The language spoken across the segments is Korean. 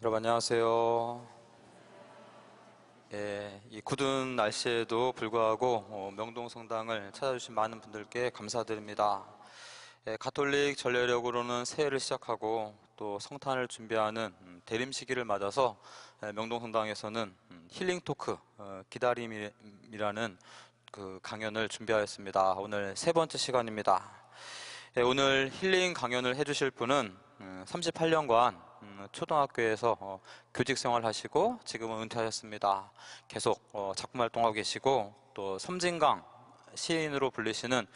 여러분 안녕하세요. 이 굳은 날씨에도 불구하고 명동성당을 찾아주신 많은 분들께 감사드립니다. 가톨릭 전례력으로는 새해를 시작하고 또 성탄을 준비하는 대림 시기를 맞아서 명동성당에서는 힐링 토크 기다림이라는 그 강연을 준비하였습니다. 오늘 세 번째 시간입니다. 오늘 힐링 강연을 해주실 분은 38년간 초등학교에서 교직 생활하시고 지금은 은퇴하셨습니다. 계속 작품 활동하고 계시고 또 섬진강 시인으로 불리시는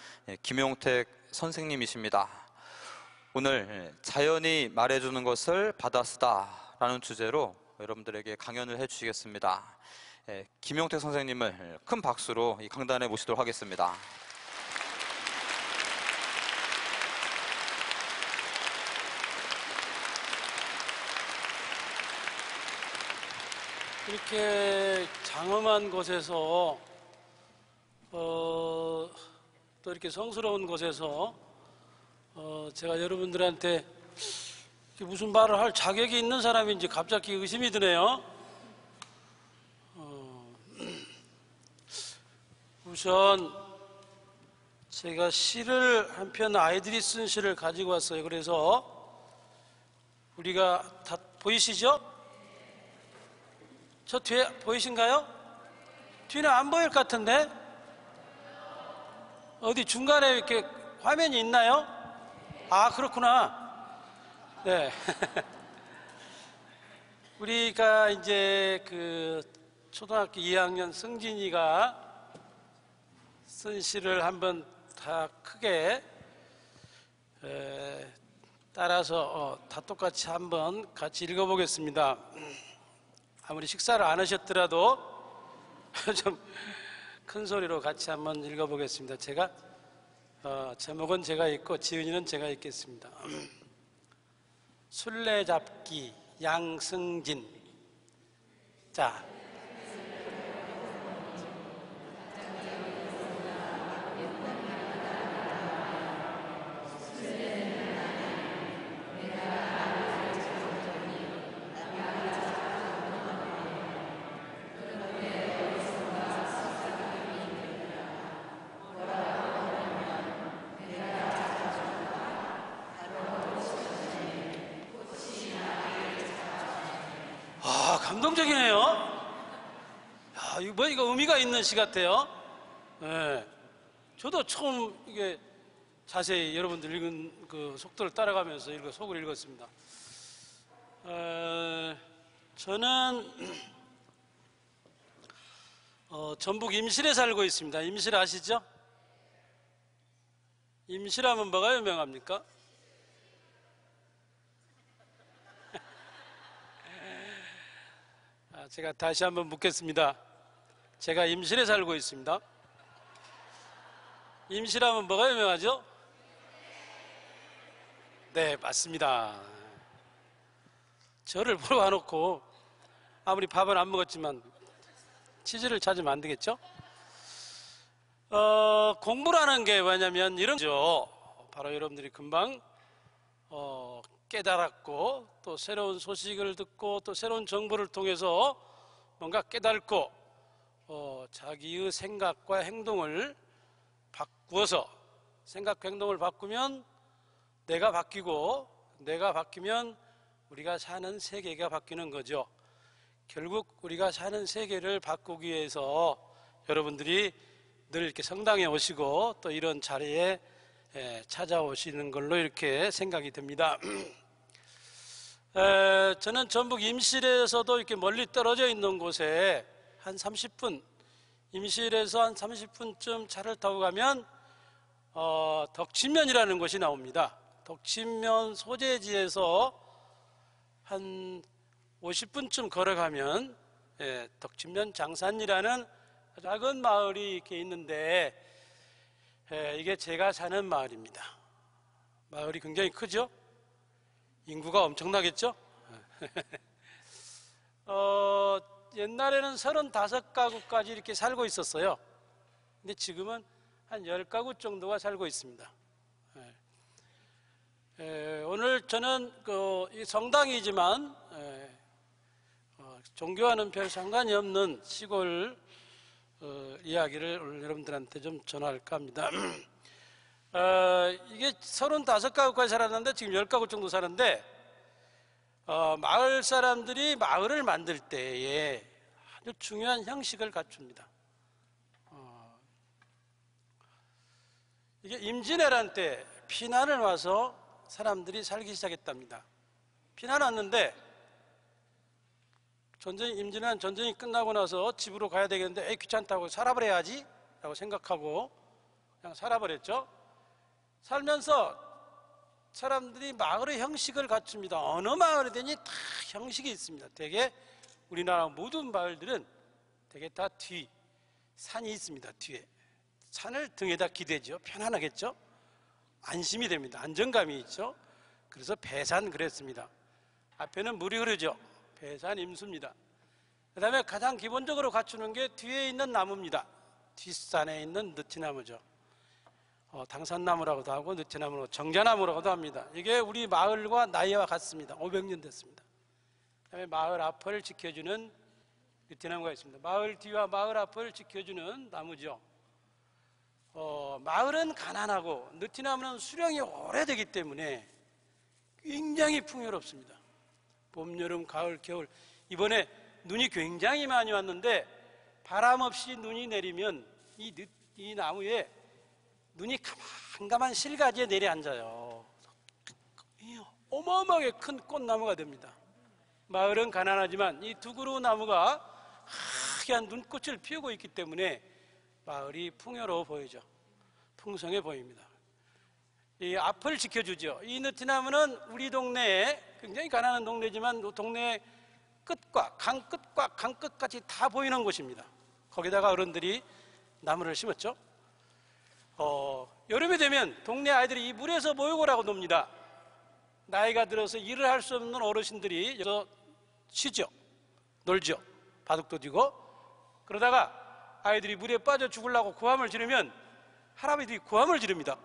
김용택 선생님이십니다. 오늘 자연이 말해주는 것을 받아쓰다 라는 주제로 여러분들에게 강연을 해주시겠습니다. 김용택 선생님을 큰 박수로 이 강단에 모시도록 하겠습니다. 이렇게 장엄한 곳에서 또 이렇게 성스러운 곳에서 제가 여러분들한테 무슨 말을 할 자격이 있는 사람인지 갑자기 의심이 드네요. 우선 제가 시를 한 편, 아이들이 쓴 시를 가지고 왔어요. 그래서 우리가 다 보이시죠? 저 뒤에 보이신가요? 뒤는 안 보일 것 같은데? 어디 중간에 이렇게 화면이 있나요? 아, 그렇구나. 네. 우리가 이제 그 초등학교 2학년 승진이가 쓴 시를 한번 다 크게 따라서 다 똑같이 한번 같이 읽어보겠습니다. 아무리 식사를 안 하셨더라도 좀 큰 소리로 같이 한번 읽어보겠습니다. 제가 제목은 제가 읽고 지은이는 제가 읽겠습니다. 술래잡기 양승진. 자, 감동적이네요. 야, 이거 의미가 있는 시 같아요. 네. 저도 처음 이게 자세히 여러분들 읽은 그 속도를 따라가면서 속을 읽었습니다. 저는 전북 임실에 살고 있습니다. 임실 아시죠? 임실하면 뭐가 유명합니까? 제가 다시 한번 묻겠습니다. 제가 임실에 살고 있습니다. 임실하면 뭐가 유명하죠? 네, 맞습니다. 저를 보러 와놓고 아무리 밥을 안 먹었지만 치즈를 찾으면 안 되겠죠? 공부라는 게 뭐냐면 이런 거죠. 바로 여러분들이 금방 깨달았고 또 새로운 소식을 듣고 또 새로운 정보를 통해서 뭔가 깨닫고 자기의 생각과 행동을 바꾸어서 생각과 행동을 바꾸면 내가 바뀌고 내가 바뀌면 우리가 사는 세계가 바뀌는 거죠. 결국 우리가 사는 세계를 바꾸기 위해서 여러분들이 늘 이렇게 성당에 오시고 또 이런 자리에 찾아오시는 걸로 이렇게 생각이 듭니다. 저는 전북 임실에서도 이렇게 멀리 떨어져 있는 곳에 한 30분, 임실에서 한 30분쯤 차를 타고 가면 덕친면이라는 곳이 나옵니다. 덕친면 소재지에서 한 50분쯤 걸어가면 덕친면 장산이라는 작은 마을이 이렇게 있는데 이게 제가 사는 마을입니다. 마을이 굉장히 크죠? 인구가 엄청나겠죠? 옛날에는 35가구까지 이렇게 살고 있었어요. 근데 지금은 한 10가구 정도가 살고 있습니다. 오늘 저는 이 성당이지만 종교와는 별 상관이 없는 시골 이야기를 오늘 여러분들한테 좀 전할까 합니다. 이게 35가구까지 살았는데 지금 10가구 정도 사는데 마을 사람들이 마을을 만들 때에 아주 중요한 형식을 갖춥니다. 이게 임진왜란 때 피난을 와서 사람들이 살기 시작했답니다. 피난 왔는데 임진왜란 전쟁이 끝나고 나서 집으로 가야 되겠는데 에이 귀찮다고 살아버려야지 라고 생각하고 그냥 살아버렸죠. 살면서 사람들이 마을의 형식을 갖춥니다. 어느 마을이든지 다 형식이 있습니다. 대개 우리나라 모든 마을들은 대개 다 산이 있습니다. 뒤에 산을 등에다 기대죠. 편안하겠죠. 안심이 됩니다. 안정감이 있죠. 그래서 배산 그랬습니다. 앞에는 물이 흐르죠. 배산 임수입니다. 그 다음에 가장 기본적으로 갖추는 게 뒤에 있는 나무입니다. 뒷산에 있는 느티나무죠. 당산나무라고도 하고 느티나무로 정자나무라고도 합니다. 이게 우리 마을과 나이와 같습니다. 500년 됐습니다. 그 다음에 마을 앞을 지켜주는 느티나무가 있습니다. 마을 뒤와 마을 앞을 지켜주는 나무죠. 마을은 가난하고 느티나무는 수령이 오래되기 때문에 굉장히 풍요롭습니다. 봄, 여름, 가을, 겨울. 이번에 눈이 굉장히 많이 왔는데 바람 없이 눈이 내리면 이 나무에 눈이 가만가만 실가지에 내려앉아요. 어마어마하게 큰 꽃나무가 됩니다. 마을은 가난하지만 이 두 그루 나무가 하얀 눈꽃을 피우고 있기 때문에 마을이 풍요로워 보이죠. 풍성해 보입니다. 이 앞을 지켜주죠. 이 느티나무는 우리 동네에 굉장히 가난한 동네지만 동네 끝과 강 끝까지 다 보이는 곳입니다. 거기다가 어른들이 나무를 심었죠. 여름이 되면 동네 아이들이 이 물에서 모여오라고 놉니다. 나이가 들어서 일을 할 수 없는 어르신들이 여기서 쉬죠. 놀죠. 바둑도 두고. 그러다가 아이들이 물에 빠져 죽으려고 고함을 지르면 할아버지들이 고함을 지릅니다.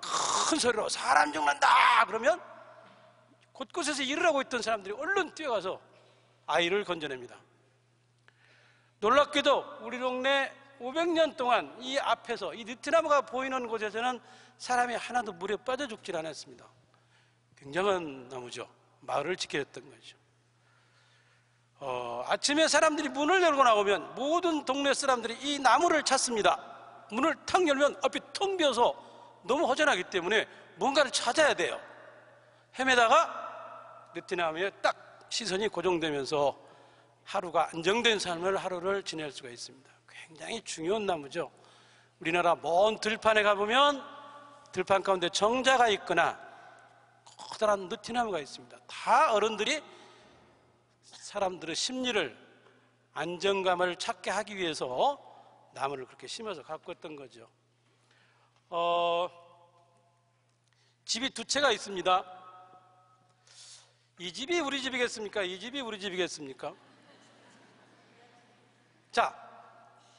큰 소리로 사람 죽는다 그러면 곳곳에서 일을 하고 있던 사람들이 얼른 뛰어가서 아이를 건져냅니다. 놀랍게도 우리 동네 500년 동안 이 앞에서 이 느티나무가 보이는 곳에서는 사람이 하나도 물에 빠져 죽질 않았습니다. 굉장한 나무죠. 마을을 지켜줬던 거죠. 아침에 사람들이 문을 열고 나오면 모든 동네 사람들이 이 나무를 찾습니다. 문을 탁 열면 앞이 텅 비어서 너무 허전하기 때문에 뭔가를 찾아야 돼요. 헤매다가 느티나무에 딱 시선이 고정되면서 하루가 안정된 삶을 하루를 지낼 수가 있습니다. 굉장히 중요한 나무죠. 우리나라 먼 들판에 가보면 들판 가운데 정자가 있거나 커다란 느티나무가 있습니다. 다 어른들이 사람들의 심리를 안정감을 찾게 하기 위해서 나무를 그렇게 심어서 가꿨던 거죠. 집이 두 채가 있습니다. 이 집이 우리 집이겠습니까? 이 집이 우리 집이겠습니까? 자,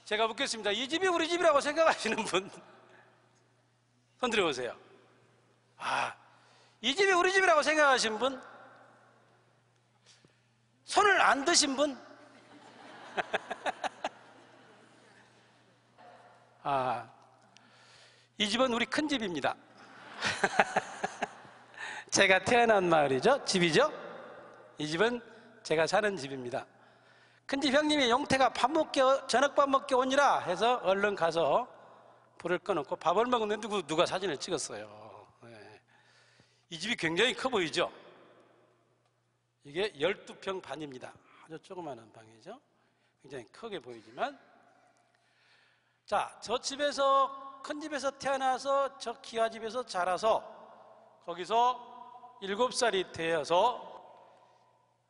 제가 묻겠습니다. 이 집이 우리 집이라고 생각하시는 분 손 들어보세요. 이 집이 우리 집이라고 생각하신 분? 손을 안 드신 분? 이 집은 우리 큰 집입니다. 제가 태어난 마을이죠. 집이죠. 이 집은 제가 사는 집입니다. 큰집 형님이 용태가 저녁밥 먹게 오니라 해서 얼른 가서 불을 꺼놓고 밥을 먹는데 누가 사진을 찍었어요. 네. 이 집이 굉장히 커 보이죠. 이게 12평 반입니다. 아주 조그마한 방이죠. 굉장히 크게 보이지만, 자, 저 집에서 큰 집에서 태어나서 저 기와집에서 자라서 거기서 7살이 되어서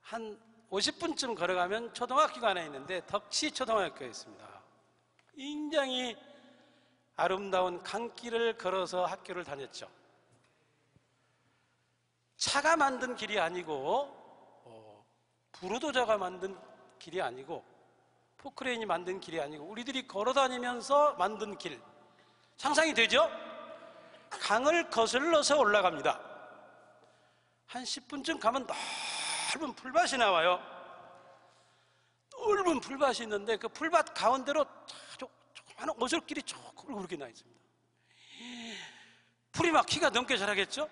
한 50분쯤 걸어가면 초등학교가 하나 있는데 덕시 초등학교가 있습니다. 굉장히 아름다운 강길을 걸어서 학교를 다녔죠. 차가 만든 길이 아니고 부르도자가 만든 길이 아니고 포크레인이 만든 길이 아니고 우리들이 걸어다니면서 만든 길. 상상이 되죠? 강을 거슬러서 올라갑니다. 한 10분쯤 가면 넓은 풀밭이 나와요. 넓은 풀밭이 있는데 그 풀밭 가운데로 조그마한 오솔길이 조금 그렇게 나 있습니다. 풀이 막 키가 넘게 자라겠죠?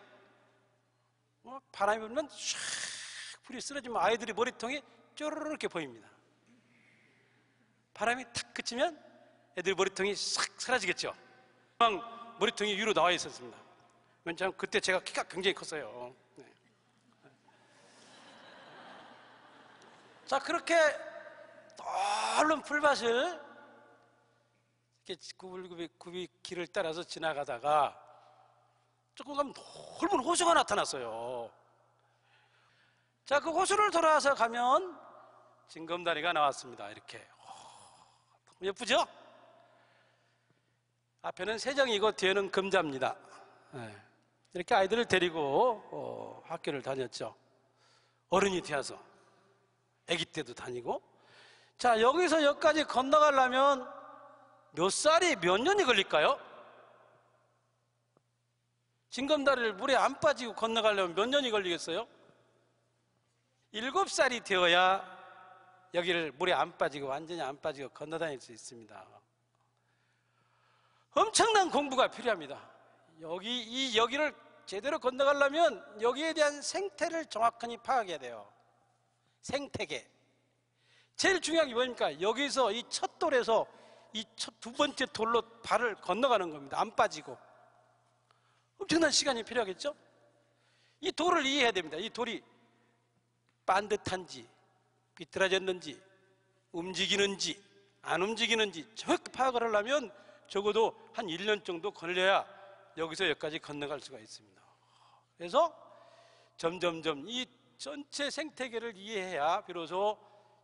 바람이 불면 샥 풀이 쓰러지면 아이들이 머리통이 쪼르르 이렇게 보입니다. 바람이 탁 그치면 애들 머리통이 싹 사라지겠죠? 막 머리통이 위로 나와 있었습니다. 왜냐하면 그때 제가 키가 굉장히 컸어요. 네. 자, 그렇게 넓은 풀밭을 이렇게 굽이 길을 따라서 지나가다가 조금 가면 넓은 호수가 나타났어요. 자, 그 호수를 돌아서 가면 징검다리가 나왔습니다. 이렇게 예쁘죠? 앞에는 세정이고 뒤에는 금자입니다. 네. 이렇게 아이들을 데리고 학교를 다녔죠. 어른이 되어서 아기 때도 다니고. 자, 여기서 여기까지 건너가려면 몇 살이 몇 년이 걸릴까요? 징검다리를 물에 안 빠지고 건너가려면 몇 년이 걸리겠어요? 7살이 되어야 여기를 물에 안 빠지고 완전히 안 빠지고 건너다닐 수 있습니다. 엄청난 공부가 필요합니다. 여기를 제대로 건너가려면 여기에 대한 생태를 정확하게 파악해야 돼요. 생태계. 제일 중요한 게 뭐입니까? 여기서 이 첫 돌에서 이 두 번째 돌로 발을 건너가는 겁니다. 안 빠지고. 엄청난 시간이 필요하겠죠? 이 돌을 이해해야 됩니다. 이 돌이 반듯한지 비틀어졌는지 움직이는지 안 움직이는지 정확히 파악을 하려면 적어도 한 1년 정도 걸려야 여기서 여기까지 건너갈 수가 있습니다. 그래서 점점점 이 전체 생태계를 이해해야 비로소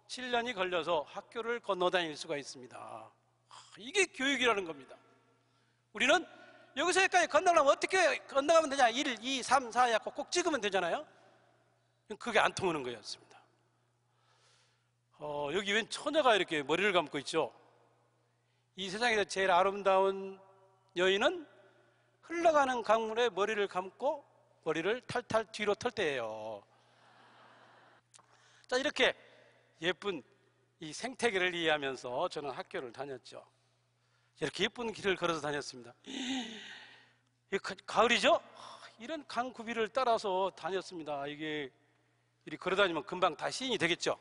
7년이 걸려서 학교를 건너다닐 수가 있습니다. 이게 교육이라는 겁니다. 우리는 여기서 여기까지 건너려면 어떻게 건너가면 되냐? 1, 2, 3, 4 약고 꼭 찍으면 되잖아요. 그게 안 통하는 거였습니다. 여기 웬 처녀가 이렇게 머리를 감고 있죠? 이 세상에서 제일 아름다운 여인은 흘러가는 강물에 머리를 감고 머리를 탈탈 뒤로 털 때예요. 자, 이렇게 예쁜 이 생태계를 이해하면서 저는 학교를 다녔죠. 이렇게 예쁜 길을 걸어서 다녔습니다. 가을이죠? 이런 강구비를 따라서 다녔습니다. 이게 이리 걸어다니면 금방 다 시인이 되겠죠?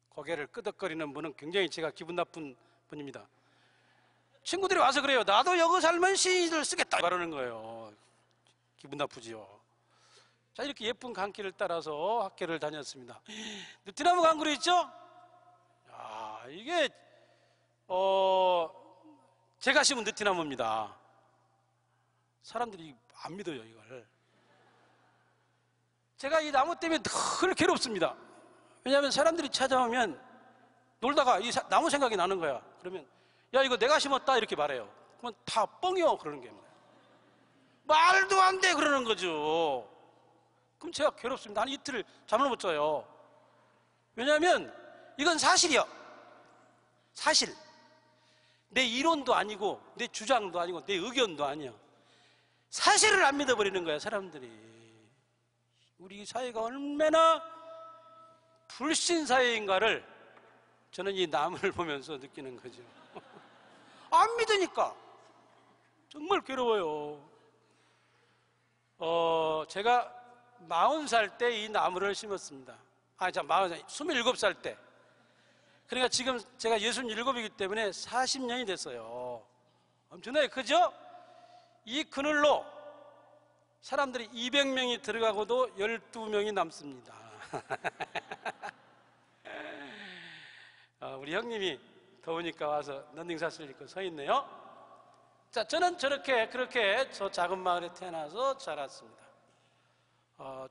고개를 끄덕거리는 분은 굉장히 제가 기분 나쁜 분입니다. 친구들이 와서 그래요. 나도 여기 살면 시인을 쓰겠다 말하는 거예요. 기분 나쁘지요. 자, 이렇게 예쁜 강길을 따라서 학교를 다녔습니다. 느티나무 강굴이 있죠? 야, 이게 제가 심은 느티나무입니다. 사람들이 안 믿어요, 이걸. 제가 이 나무 때문에 늘 괴롭습니다. 왜냐하면 사람들이 찾아오면 놀다가 이 나무 생각이 나는 거야. 그러면 야, 이거 내가 심었다 이렇게 말해요. 그러면 다 뻥이요 그러는 게 말도 안 돼 그러는 거죠. 그럼 제가 괴롭습니다. 한 이틀 잠을 못 자요. 왜냐하면 이건 사실이요. 사실. 내 이론도 아니고 내 주장도 아니고 내 의견도 아니야. 사실을 안 믿어버리는 거야, 사람들이. 우리 사회가 얼마나 불신사회인가를 저는 이 나무를 보면서 느끼는 거죠. 안 믿으니까 정말 괴로워요. 제가 40살 때 이 나무를 심었습니다. 27살 때. 그러니까 지금 제가 67이기 때문에 40년이 됐어요. 엄청나게 크죠? 이 그늘로 사람들이 200명이 들어가고도 12명이 남습니다. 우리 형님이 더우니까 와서 런닝샷을 입고 서 있네요. 자, 저는 그렇게 저 작은 마을에 태어나서 자랐습니다.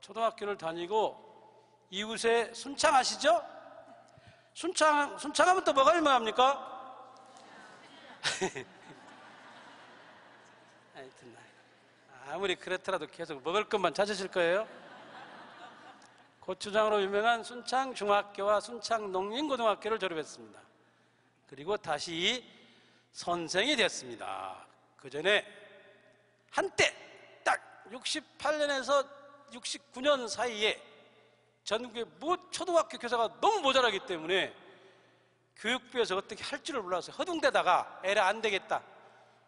초등학교를 다니고 이웃에 순창 아시죠? 순창하면 또 뭐가 유명합니까? 하여튼 아무리 그렇더라도 계속 먹을 것만 찾으실 거예요. 고추장으로 유명한 순창중학교와 순창농민고등학교를 졸업했습니다. 그리고 다시 선생이 됐습니다. 그 전에 한때 딱 68년에서 69년 사이에 전국에 초등학교 교사가 너무 모자라기 때문에 교육부에서 어떻게 할 줄을 몰라서 허둥대다가 에라 안 되겠다,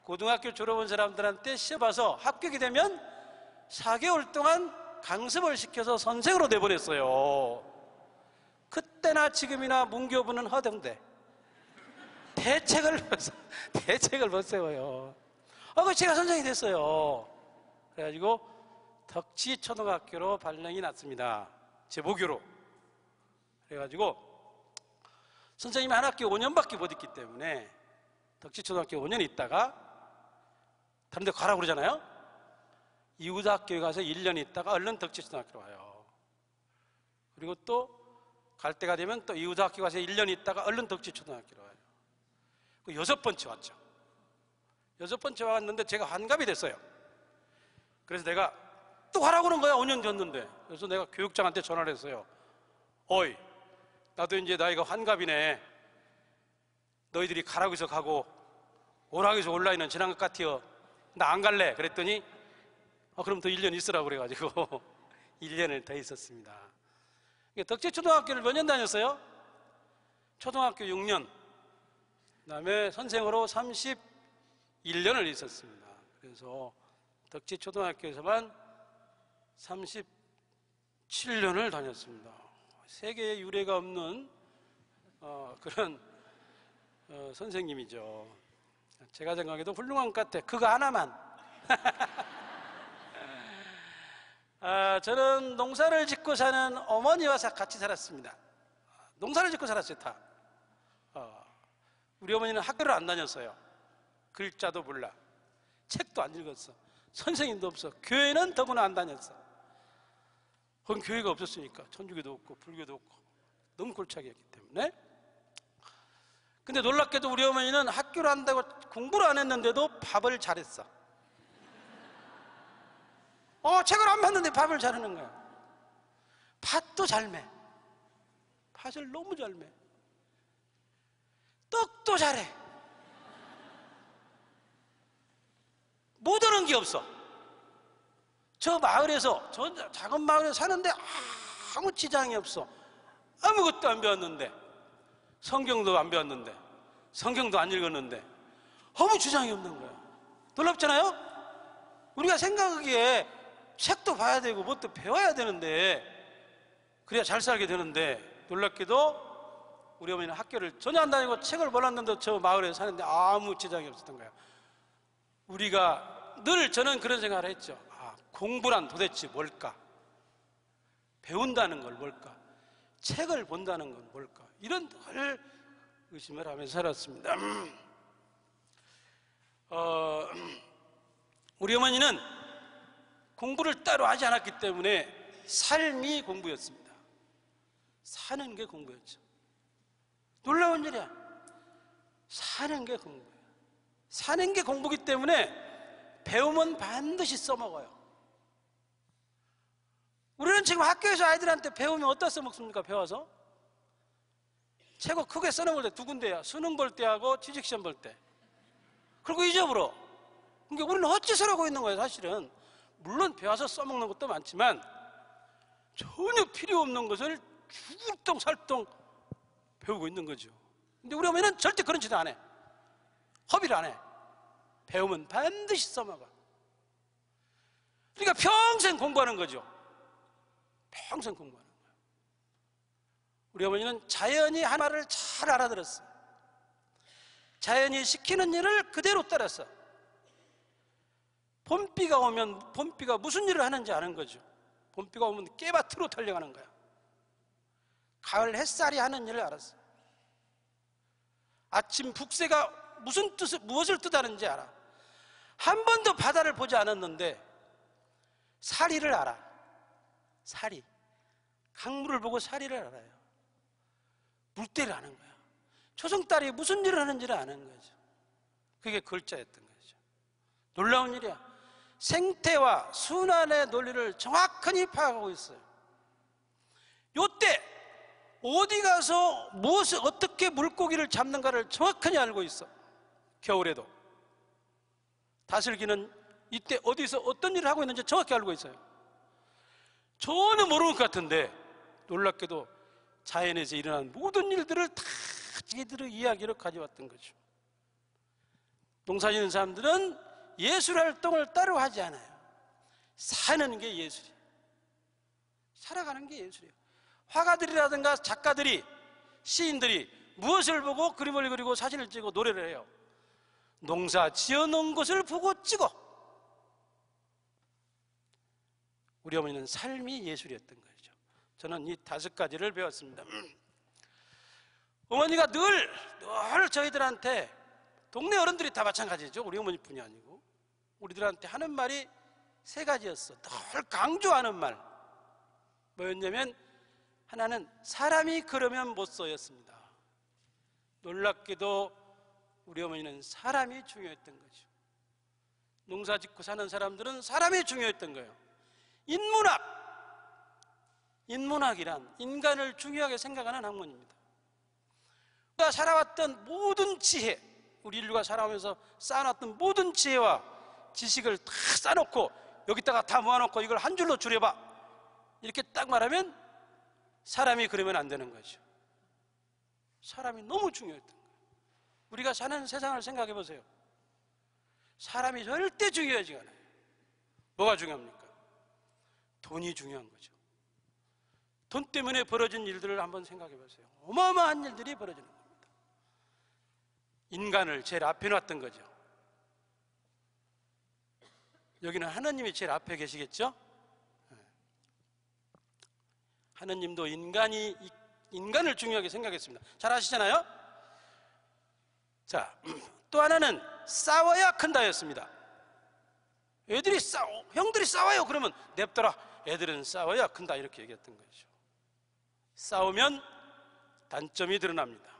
고등학교 졸업한 사람들한테 시험 봐서 합격이 되면 4개월 동안 강습을 시켜서 선생으로 내보냈어요. 그때나 지금이나 문교부는 허둥대. 대책을 못 세워요. 그 제가 선생이 됐어요. 그래가지고 덕지초등학교로 발령이 났습니다. 제 모교로. 그래가지고 선생님이 한 학기 5년밖에 못 있기 때문에 덕지초등학교 5년 있다가 다른 데 가라고 그러잖아요. 이웃학교에 가서 1년 있다가 얼른 덕지초등학교로 와요. 그리고 또 갈 때가 되면 또 이웃학교 가서 1년 있다가 얼른 덕지초등학교로 와요. 그 6번째 왔죠. 6번째 왔는데 제가 환갑이 됐어요. 그래서 내가 또 가라고 그런 거야. 5년 줬는데. 그래서 내가 교육장한테 전화를 했어요. 어이, 나도 이제 나이가 환갑이네. 너희들이 가라고 해서 가고 오라고 해서 온라인은 지난 것 같아요. 나 안 갈래. 그랬더니 그럼 더 1년 있으라고 그래가지고 1년을 더 있었습니다. 덕지초등학교를 몇 년 다녔어요? 초등학교 6년, 그 다음에 선생으로 31년을 있었습니다. 그래서 덕지초등학교에서만 37년을 다녔습니다. 세계에 유례가 없는 그런 선생님이죠. 제가 생각해도 훌륭한 것 같아. 그거 하나만. 저는 농사를 짓고 사는 어머니와 같이 살았습니다. 농사를 짓고 살았어요, 다. 우리 어머니는 학교를 안 다녔어요. 글자도 몰라. 책도 안 읽었어. 선생님도 없어. 교회는 더구나 안 다녔어. 그건 교회가 없었으니까. 천주교도 없고 불교도 없고 너무 골짜기였기 때문에. 근데 놀랍게도 우리 어머니는 학교를 안 다고 공부를 안 했는데도 밥을 잘했어. 책을 안 봤는데 밥을 잘하는 거야. 팥도 잘 매. 팥을 너무 잘 매. 떡도 잘해. 못 하는 게 없어. 저 마을에서, 저 작은 마을에 사는데 아무 지장이 없어. 아무것도 안 배웠는데, 성경도 안 배웠는데, 성경도 안 읽었는데 아무 지장이 없는 거야. 놀랍잖아요? 우리가 생각하기에 책도 봐야 되고 뭣도 배워야 되는데, 그래야 잘 살게 되는데, 놀랍게도 우리 어머니는 학교를 전혀 안 다니고 책을 몰랐는데 저 마을에 사는데 아무 지장이 없었던 거예요. 우리가 늘 저는 그런 생각을 했죠. 공부란 도대체 뭘까? 배운다는 걸 뭘까? 책을 본다는 건 뭘까? 이런 걸 의심을 하면서 살았습니다. 우리 어머니는 공부를 따로 하지 않았기 때문에 삶이 공부였습니다. 사는 게 공부였죠. 놀라운 일이야. 사는 게 공부예요. 사는 게 공부기 때문에 배우면 반드시 써먹어요. 우리는 지금 학교에서 아이들한테 배우면 어디다 써먹습니까? 배워서 최고 크게 써먹을 때 두 군데야. 수능 볼 때하고 취직시험 볼 때. 그리고 잊어버려. 그러니까 우리는 헛짓을 있는 거예요. 사실은 물론 배워서 써먹는 것도 많지만 전혀 필요 없는 것을 죽을똥 살똥 배우고 있는 거죠. 근데 우리 어머니는 절대 그런 짓 안 해. 허비를 안 해. 배우면 반드시 써먹어. 그러니까 평생 공부하는 거죠. 평생 공부하는 거예요. 우리 어머니는 자연이 하나를 잘 알아들었어요. 자연이 시키는 일을 그대로 따랐어. 봄비가 오면 봄비가 무슨 일을 하는지 아는 거죠. 봄비가 오면 깨밭으로 달려가는 거야. 가을 햇살이 하는 일을 알았어. 아침 북새가 무엇을 뜻하는지 알아. 한 번도 바다를 보지 않았는데 사리를 알아. 사리. 강물을 보고 사리를 알아요. 물때를 아는 거야. 초승달이 무슨 일을 하는지를 아는 거죠. 그게 글자였던 거죠. 놀라운 일이야. 생태와 순환의 논리를 정확히 파악하고 있어요. 요때 어디 가서 무엇을 어떻게 물고기를 잡는가를 정확히 알고 있어. 겨울에도 다슬기는 이때 어디서 어떤 일을 하고 있는지 정확히 알고 있어요. 전혀 모르는 것 같은데 놀랍게도 자연에서 일어난 모든 일들을 다 자기들의 이야기로 가져왔던 거죠. 농사 짓는 사람들은 예술 활동을 따로 하지 않아요. 사는 게 예술이에요. 살아가는 게 예술이에요. 화가들이라든가 작가들이, 시인들이 무엇을 보고 그림을 그리고 사진을 찍고 노래를 해요? 농사 지어놓은 것을 보고 찍어. 우리 어머니는 삶이 예술이었던 거죠. 저는 이 5가지를 배웠습니다. 어머니가 늘 저희들한테, 동네 어른들이 다 마찬가지죠. 우리 어머니뿐이 아니고 우리들한테 하는 말이 3가지였어. 늘 강조하는 말. 뭐였냐면, 하나는 사람이 그러면 못 써였습니다. 놀랍게도 우리 어머니는 사람이 중요했던 거죠. 농사 짓고 사는 사람들은 사람이 중요했던 거예요. 인문학이란 인간을 중요하게 생각하는 학문입니다. 우리가 살아왔던 모든 지혜, 우리 인류가 살아오면서 쌓아놨던 모든 지혜와 지식을 다 쌓아놓고 여기다가 다 모아놓고 이걸 한 줄로 줄여봐, 이렇게 딱 말하면 사람이 그러면 안 되는 거죠. 사람이 너무 중요했던 거예요. 우리가 사는 세상을 생각해 보세요. 사람이 절대 중요하지가 않아요. 뭐가 중요합니까? 돈이 중요한 거죠. 돈 때문에 벌어진 일들을 한번 생각해 보세요. 어마어마한 일들이 벌어지는 겁니다. 인간을 제일 앞에 놨던 거죠. 여기는 하나님이 제일 앞에 계시겠죠? 하나님도 인간을 중요하게 생각했습니다. 잘 아시잖아요? 자, 또 하나는 싸워야 큰다였습니다. 애들이 형들이 싸워요. 그러면 냅둬라. 애들은 싸워야 큰다. 이렇게 얘기했던 거죠. 싸우면 단점이 드러납니다.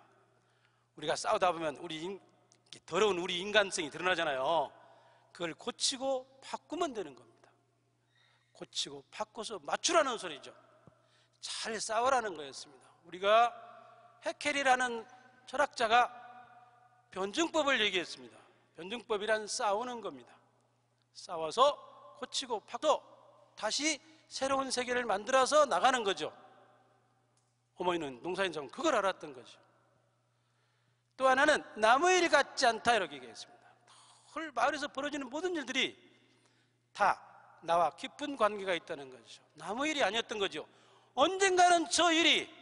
우리가 싸우다 보면 더러운 우리 인간성이 드러나잖아요. 그걸 고치고 바꾸면 되는 겁니다. 고치고 바꿔서 맞추라는 소리죠. 잘 싸우라는 거였습니다. 우리가 해켈이라는 철학자가 변증법을 얘기했습니다. 변증법이란 싸우는 겁니다. 싸워서 고치고 바꿔 다시 새로운 세계를 만들어서 나가는 거죠. 어머니는 농사인성은 그걸 알았던 거죠. 또 하나는 남의 일 같지 않다, 이렇게 얘기했습니다. 마을에서 벌어지는 모든 일들이 다 나와 깊은 관계가 있다는 거죠. 남의 일이 아니었던 거죠. 언젠가는 저 일이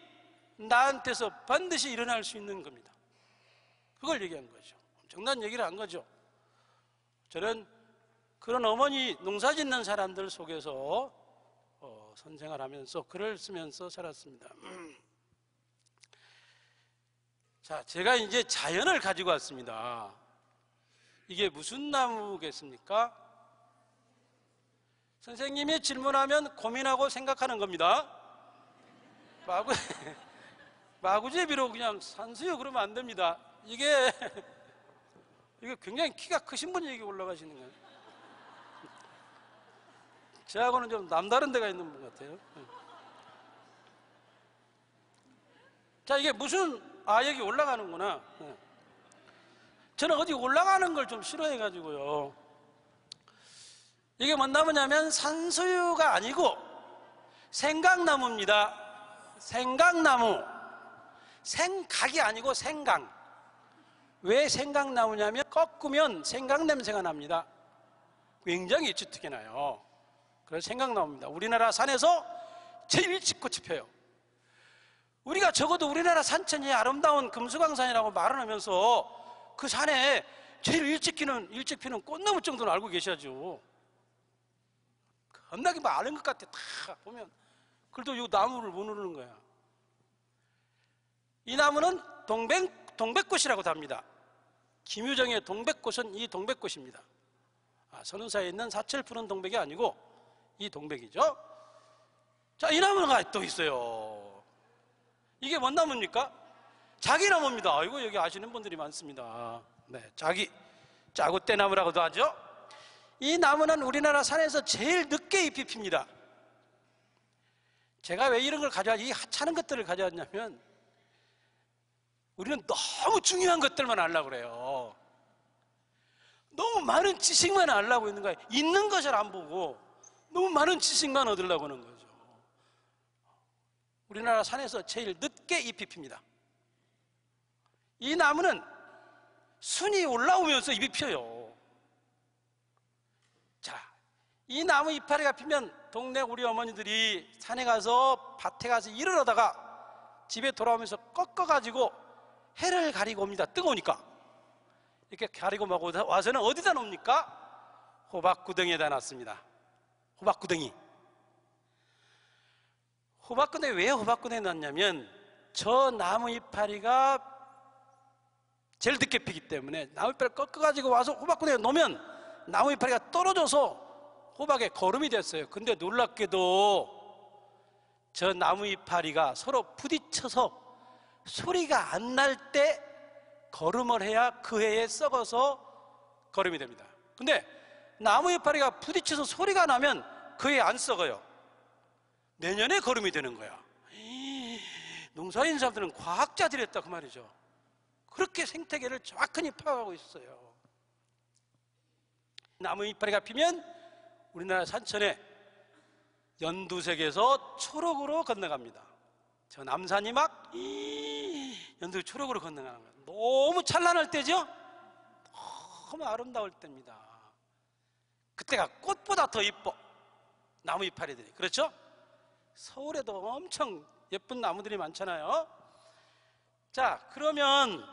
나한테서 반드시 일어날 수 있는 겁니다. 그걸 얘기한 거죠. 엄청난 얘기를 한 거죠. 저는 그런 어머니, 농사 짓는 사람들 속에서 선생을 하면서 글을 쓰면서 살았습니다. 자, 제가 이제 자연을 가지고 왔습니다. 이게 무슨 나무겠습니까? 선생님이 질문하면 고민하고 생각하는 겁니다. 마구제비로 그냥 산수유 그러면 안 됩니다. 이게 굉장히 키가 크신 분이 여기 올라가시는 거예요. 저하고는 좀 남다른 데가 있는 분 같아요. 자, 이게 여기 올라가는구나. 저는 어디 올라가는 걸 좀 싫어해가지고요. 이게 뭔 나무냐면 산수유가 아니고 생강나무입니다. 생강나무. 생각이 아니고 생강. 왜 생강나무냐면 꺾으면 생강 냄새가 납니다. 굉장히 주특이 나요. 그래서 생강나무입니다. 우리나라 산에서 제일 일찍 꽃이 펴요. 우리가 적어도 우리나라 산천이 아름다운 금수강산이라고 말을 하면서 그 산에 제일 일찍 피는 꽃나무 정도는 알고 계셔야죠. 겁나게 많은 것 같아. 다 보면. 그래도 이 나무를 모르는 거야. 이 나무는 동백꽃이라고도 합니다. 김유정의 동백꽃은 이 동백꽃입니다. 선운사에 있는 사철 푸른 동백이 아니고 이 동백이죠. 자, 이 나무가 또 있어요. 이게 뭔 나무입니까? 자기나무입니다. 이거 여기 아시는 분들이 많습니다. 네, 짜고떼나무라고도 하죠. 이 나무는 우리나라 산에서 제일 늦게 잎이 핍니다. 제가 왜 이런 걸 이 하찮은 것들을 가져왔냐면, 우리는 너무 중요한 것들만 알려고 그래요. 너무 많은 지식만 알려고 있는 거예요. 있는 것을 안 보고 너무 많은 지식만 얻으려고 하는 거죠. 우리나라 산에서 제일 늦게 잎이 핍니다. 이 나무는 순이 올라오면서 잎이 펴요. 자, 이 나무 이파리가 피면 동네 우리 어머니들이 산에 가서 밭에 가서 일을 하다가 집에 돌아오면서 꺾어가지고 해를 가리고 옵니다. 뜨거우니까. 이렇게 가리고 막 와서는 어디다 놓습니까? 호박구덩이에다 놨습니다. 호박구덩이. 호박구덩이 왜 호박구덩이에 놨냐면 저 나무 이파리가 제일 늦게 피기 때문에 나무 이파리를 꺾어가지고 와서 호박구덩이에 놓으면 나무 이파리가 떨어져서 호박에 거름이 됐어요. 근데 놀랍게도 저 나무 이파리가 서로 부딪혀서 소리가 안 날 때 거름을 해야 그 해에 썩어서 거름이 됩니다. 근데 나무 이파리가 부딪혀서 소리가 나면 그 해에 안 썩어요. 내년에 거름이 되는 거야. 농사짓는 사람들은 과학자들이었다 그 말이죠. 그렇게 생태계를 정확히 파악하고 있어요. 나무 이파리가 피면 우리나라 산천에 연두색에서 초록으로 건너갑니다. 저 남산이 막 연두 초록으로 건너가는 거예요. 너무 찬란할 때죠? 너무 아름다울 때입니다. 그때가 꽃보다 더 이뻐. 나무 이파리들이. 그렇죠? 서울에도 엄청 예쁜 나무들이 많잖아요. 자, 그러면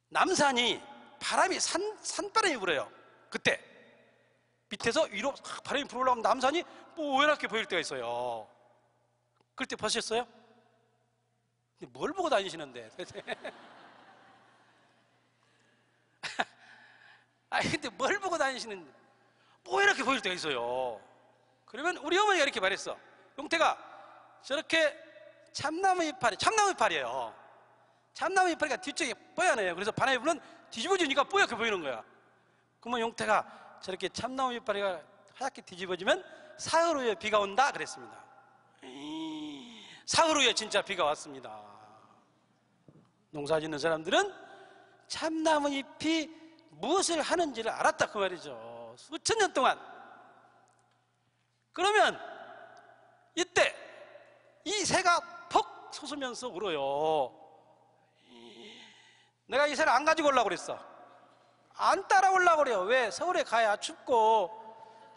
남산이 바람이 산바람이 불어요. 그때 밑에서 위로 바람이 불어올라오면 남산이 뽀얗게 보일 때가 있어요. 그럴 때 보셨어요? 근데 뭘 보고 다니시는데? 아니 근데 뭘 보고 다니시는데 뽀얗게 보일 때가 있어요. 그러면 우리 어머니가 이렇게 말했어. 용태가 저렇게 참나무 이파리예요. 참나무 이파리가 뒤쪽에 뽀얗네요. 그래서 바람이 불면 뒤집어지니까 뽀얗게 보이는 거야. 그러면 용태가 저렇게 참나무 이파리가 하얗게 뒤집어지면 사흘 후에 비가 온다 그랬습니다. 사흘 후에 진짜 비가 왔습니다. 농사 짓는 사람들은 참나무 잎이 무엇을 하는지를 알았다 그 말이죠. 수천 년 동안. 그러면 이때 이 새가 퍽 솟으면서 울어요. 내가 이 새를 안 가지고 오려고 그랬어. 안 따라오려고 그래요. 왜? 서울에 가야 춥고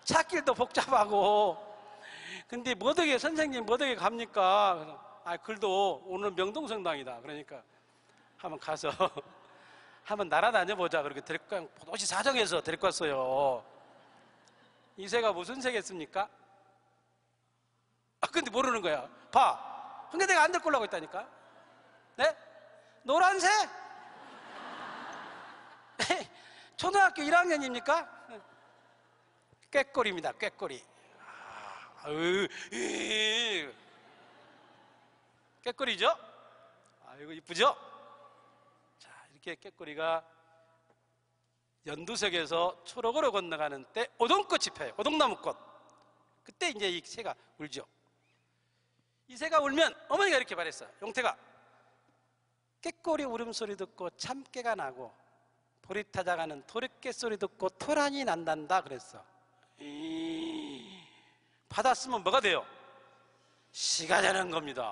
찾길도 복잡하고. 근데 뭐덕에 선생님 뭐덕에 갑니까? 그래서 글도 오늘 명동성당이다. 그러니까 한번 가서 한번 날아다녀 보자. 그렇게 데리고 도시 사정해서 데리고 왔어요. 이 새가 무슨 새겠습니까? 근데 모르는 거야. 봐. 근데 내가 안 데리고 오려고 했다니까. 네? 노란새? 초등학교 1학년입니까? 꾀꼬리입니다. 꾀꼬리. 꾀꼬리죠? 아이고 이쁘죠? 자, 이렇게 꾀꼬리가 연두색에서 초록으로 건너가는 때 오동꽃이 펴요. 오동나무꽃. 그때 이제 이 새가 울죠. 이 새가 울면 어머니가 이렇게 말했어요. 용태가 꾀꼬리 울음소리 듣고 참깨가 나고 보리 타자가는 도리깨 소리 듣고 토란이 난단다 그랬어. 받았으면 뭐가 돼요? 시가 되는 겁니다.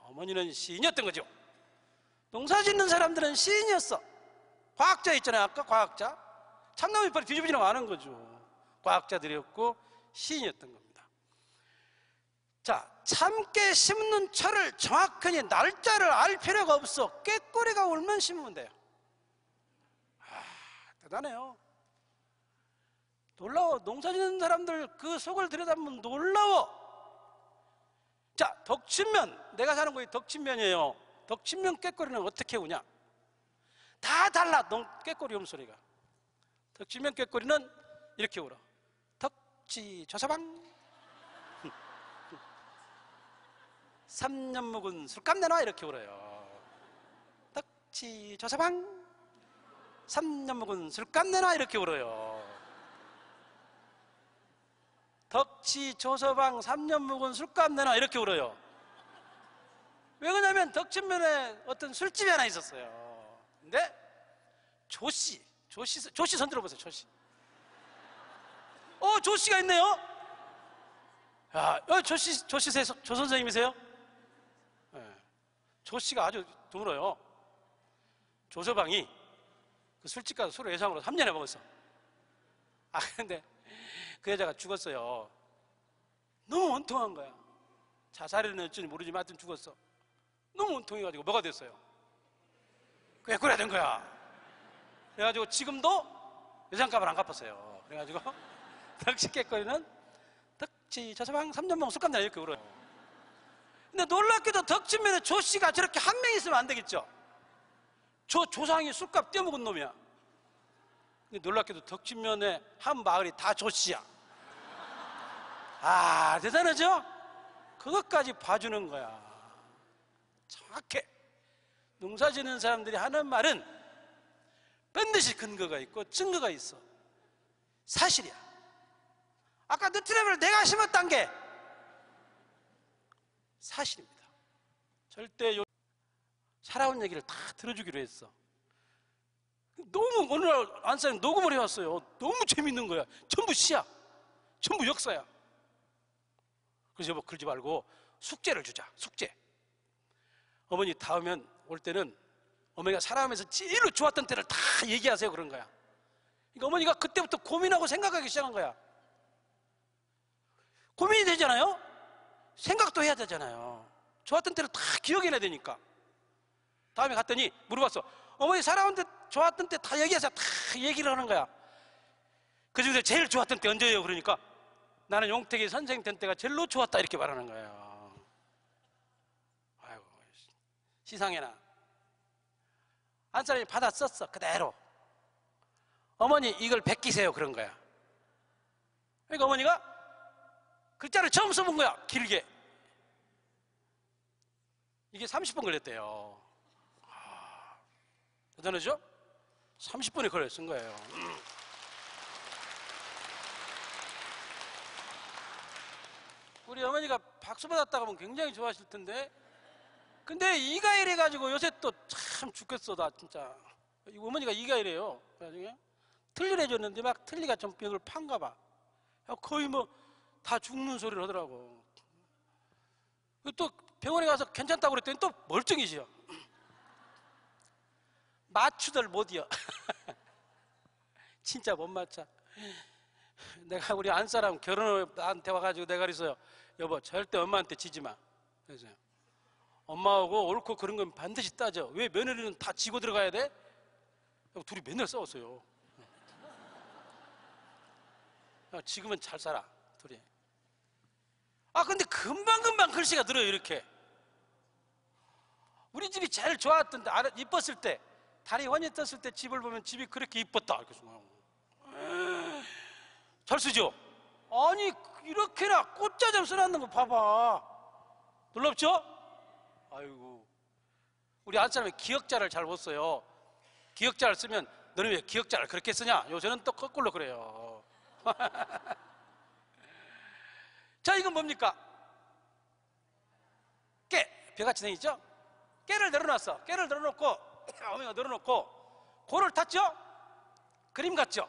어머니는 시인이었던 거죠. 농사 짓는 사람들은 시인이었어. 과학자 있잖아요. 아까 과학자. 참나무 이파리 뒤집어지나 아는 거죠. 과학자들이었고 시인이었던 겁니다. 자, 참깨 심는 철을 정확하게 날짜를 알 필요가 없어. 꾀꼬리가 울면 심으면 돼요. 대단해요. 놀라워. 농사 짓는 사람들 그 속을 들여다보면 놀라워. 자, 덕친면. 내가 사는 곳이 덕친면이에요. 덕친면 꾀꼬리는 어떻게 우냐? 다 달라. 꾀꼬리 음소리가. 덕친면 꾀꼬리는 이렇게 울어. 덕지 조사방 3년 묵은 술값 내놔 이렇게 울어요. 덕지 조사방 3년 묵은 술값 내놔 이렇게 울어요. 덕지 조서방 3년 묵은 술값 내놔 이렇게 울어요. 왜 그러냐면 덕친면에 어떤 술집이 하나 있었어요. 근데 조씨 손 들어보세요. 조씨. 조씨가 있네요. 야, 조 선생님이세요? 네. 조 씨가 아주 드물어요. 조서방이 그 술집 가서 술을 예상으로 3년에 먹었어. 아, 근데 그 여자가 죽었어요. 너무 원통한 거야. 자살이는 어쩐지 모르지만 하여튼 죽었어. 너무 원통해가지고 뭐가 됐어요? 꾀꼬리가 된 거야. 그래가지고 지금도 예상값을 안 갚았어요. 그래가지고 덕치꾀꼬리는 덕치 조서방 3년 먹은 술값 나 이렇게 울어요. 근데 놀랍게도 덕치면은 조씨가 저렇게 한 명 있으면 안 되겠죠? 저 조상이 술값 떼먹은 놈이야. 근데 놀랍게도 덕진면에 한 마을이 다 조씨야. 아, 대단하죠? 그것까지 봐주는 거야. 정확해. 농사 짓는 사람들이 하는 말은 반드시 근거가 있고 증거가 있어. 사실이야. 아까 느티나무를 내가 심었단 게 사실입니다. 절대 살아온 얘기를 다 들어주기로 했어. 너무 어느 날 안사님 녹음을 해왔어요. 너무 재밌는 거야. 전부 시야. 전부 역사야. 그래서 여보 그러지 말고 숙제를 주자. 숙제. 어머니 다음엔 올 때는 어머니가 살아가면서 제일 좋았던 때를 다 얘기하세요. 그런 거야. 그러니까 어머니가 그때부터 고민하고 생각하기 시작한 거야. 고민이 되잖아요. 생각도 해야 되잖아요. 좋았던 때를 다 기억해내야 되니까. 다음에 갔더니 물어봤어. 어머니 살아온 때 좋았던 때 다 얘기하세요. 다 얘기를 하는 거야. 그중에서 제일 좋았던 때 언제예요? 그러니까 나는 용택이 선생님 된 때가 제일로 좋았다 이렇게 말하는 거예요. 아이고 시상해나. 한 사람이 받아 썼어 그대로. 어머니 이걸 베끼세요 그런 거야. 그러니까 어머니가 글자를 처음 써본 거야. 길게. 이게 30분 걸렸대요. 대단하죠? 30분에 걸려 쓴 거예요. 우리 어머니가 박수 받았다고 하면 굉장히 좋아하실 텐데, 근데 이가 이래가지고 요새 또 참 죽겠어 나 진짜. 어머니가 이가 이래요. 나중에 틀니를 해줬는데 막 틀니가 좀 벽을 판가 봐. 거의 뭐 다 죽는 소리를 하더라고. 또 병원에 가서 괜찮다고 그랬더니 또 멀쩡이시여. 맞추들 못이여. 진짜 못 맞춰. 내가 우리 안사람 결혼을 나한테 와가지고 내가 그랬어요. 여보 절대 엄마한테 지지 마. 그래서 엄마하고 옳고 그런 건 반드시 따져. 왜 며느리는 다 지고 들어가야 돼? 둘이 맨날 싸웠어요. 지금은 잘 살아 둘이. 아 근데 금방금방 글씨가 늘어요. 이렇게 우리 집이 제일 좋았던 때 이뻤을 때 달이 환히 떴을 때 집을 보면 집이 그렇게 이뻤다 이렇게 잘 쓰죠? 아니 이렇게나 꽃자점 써놨는 거 봐봐. 놀랍죠? 아이고 우리 안사람이 기역자를 잘 못 써요. 기역자를 쓰면 너는 왜 기역자를 그렇게 쓰냐? 요새는 또 거꾸로 그래요. 자 이건 뭡니까? 깨 벼같이 생겼죠? 깨를 늘어놨어. 깨를 늘어놓고 어머니가 늘어놓고 고를 탔죠? 그림 같죠?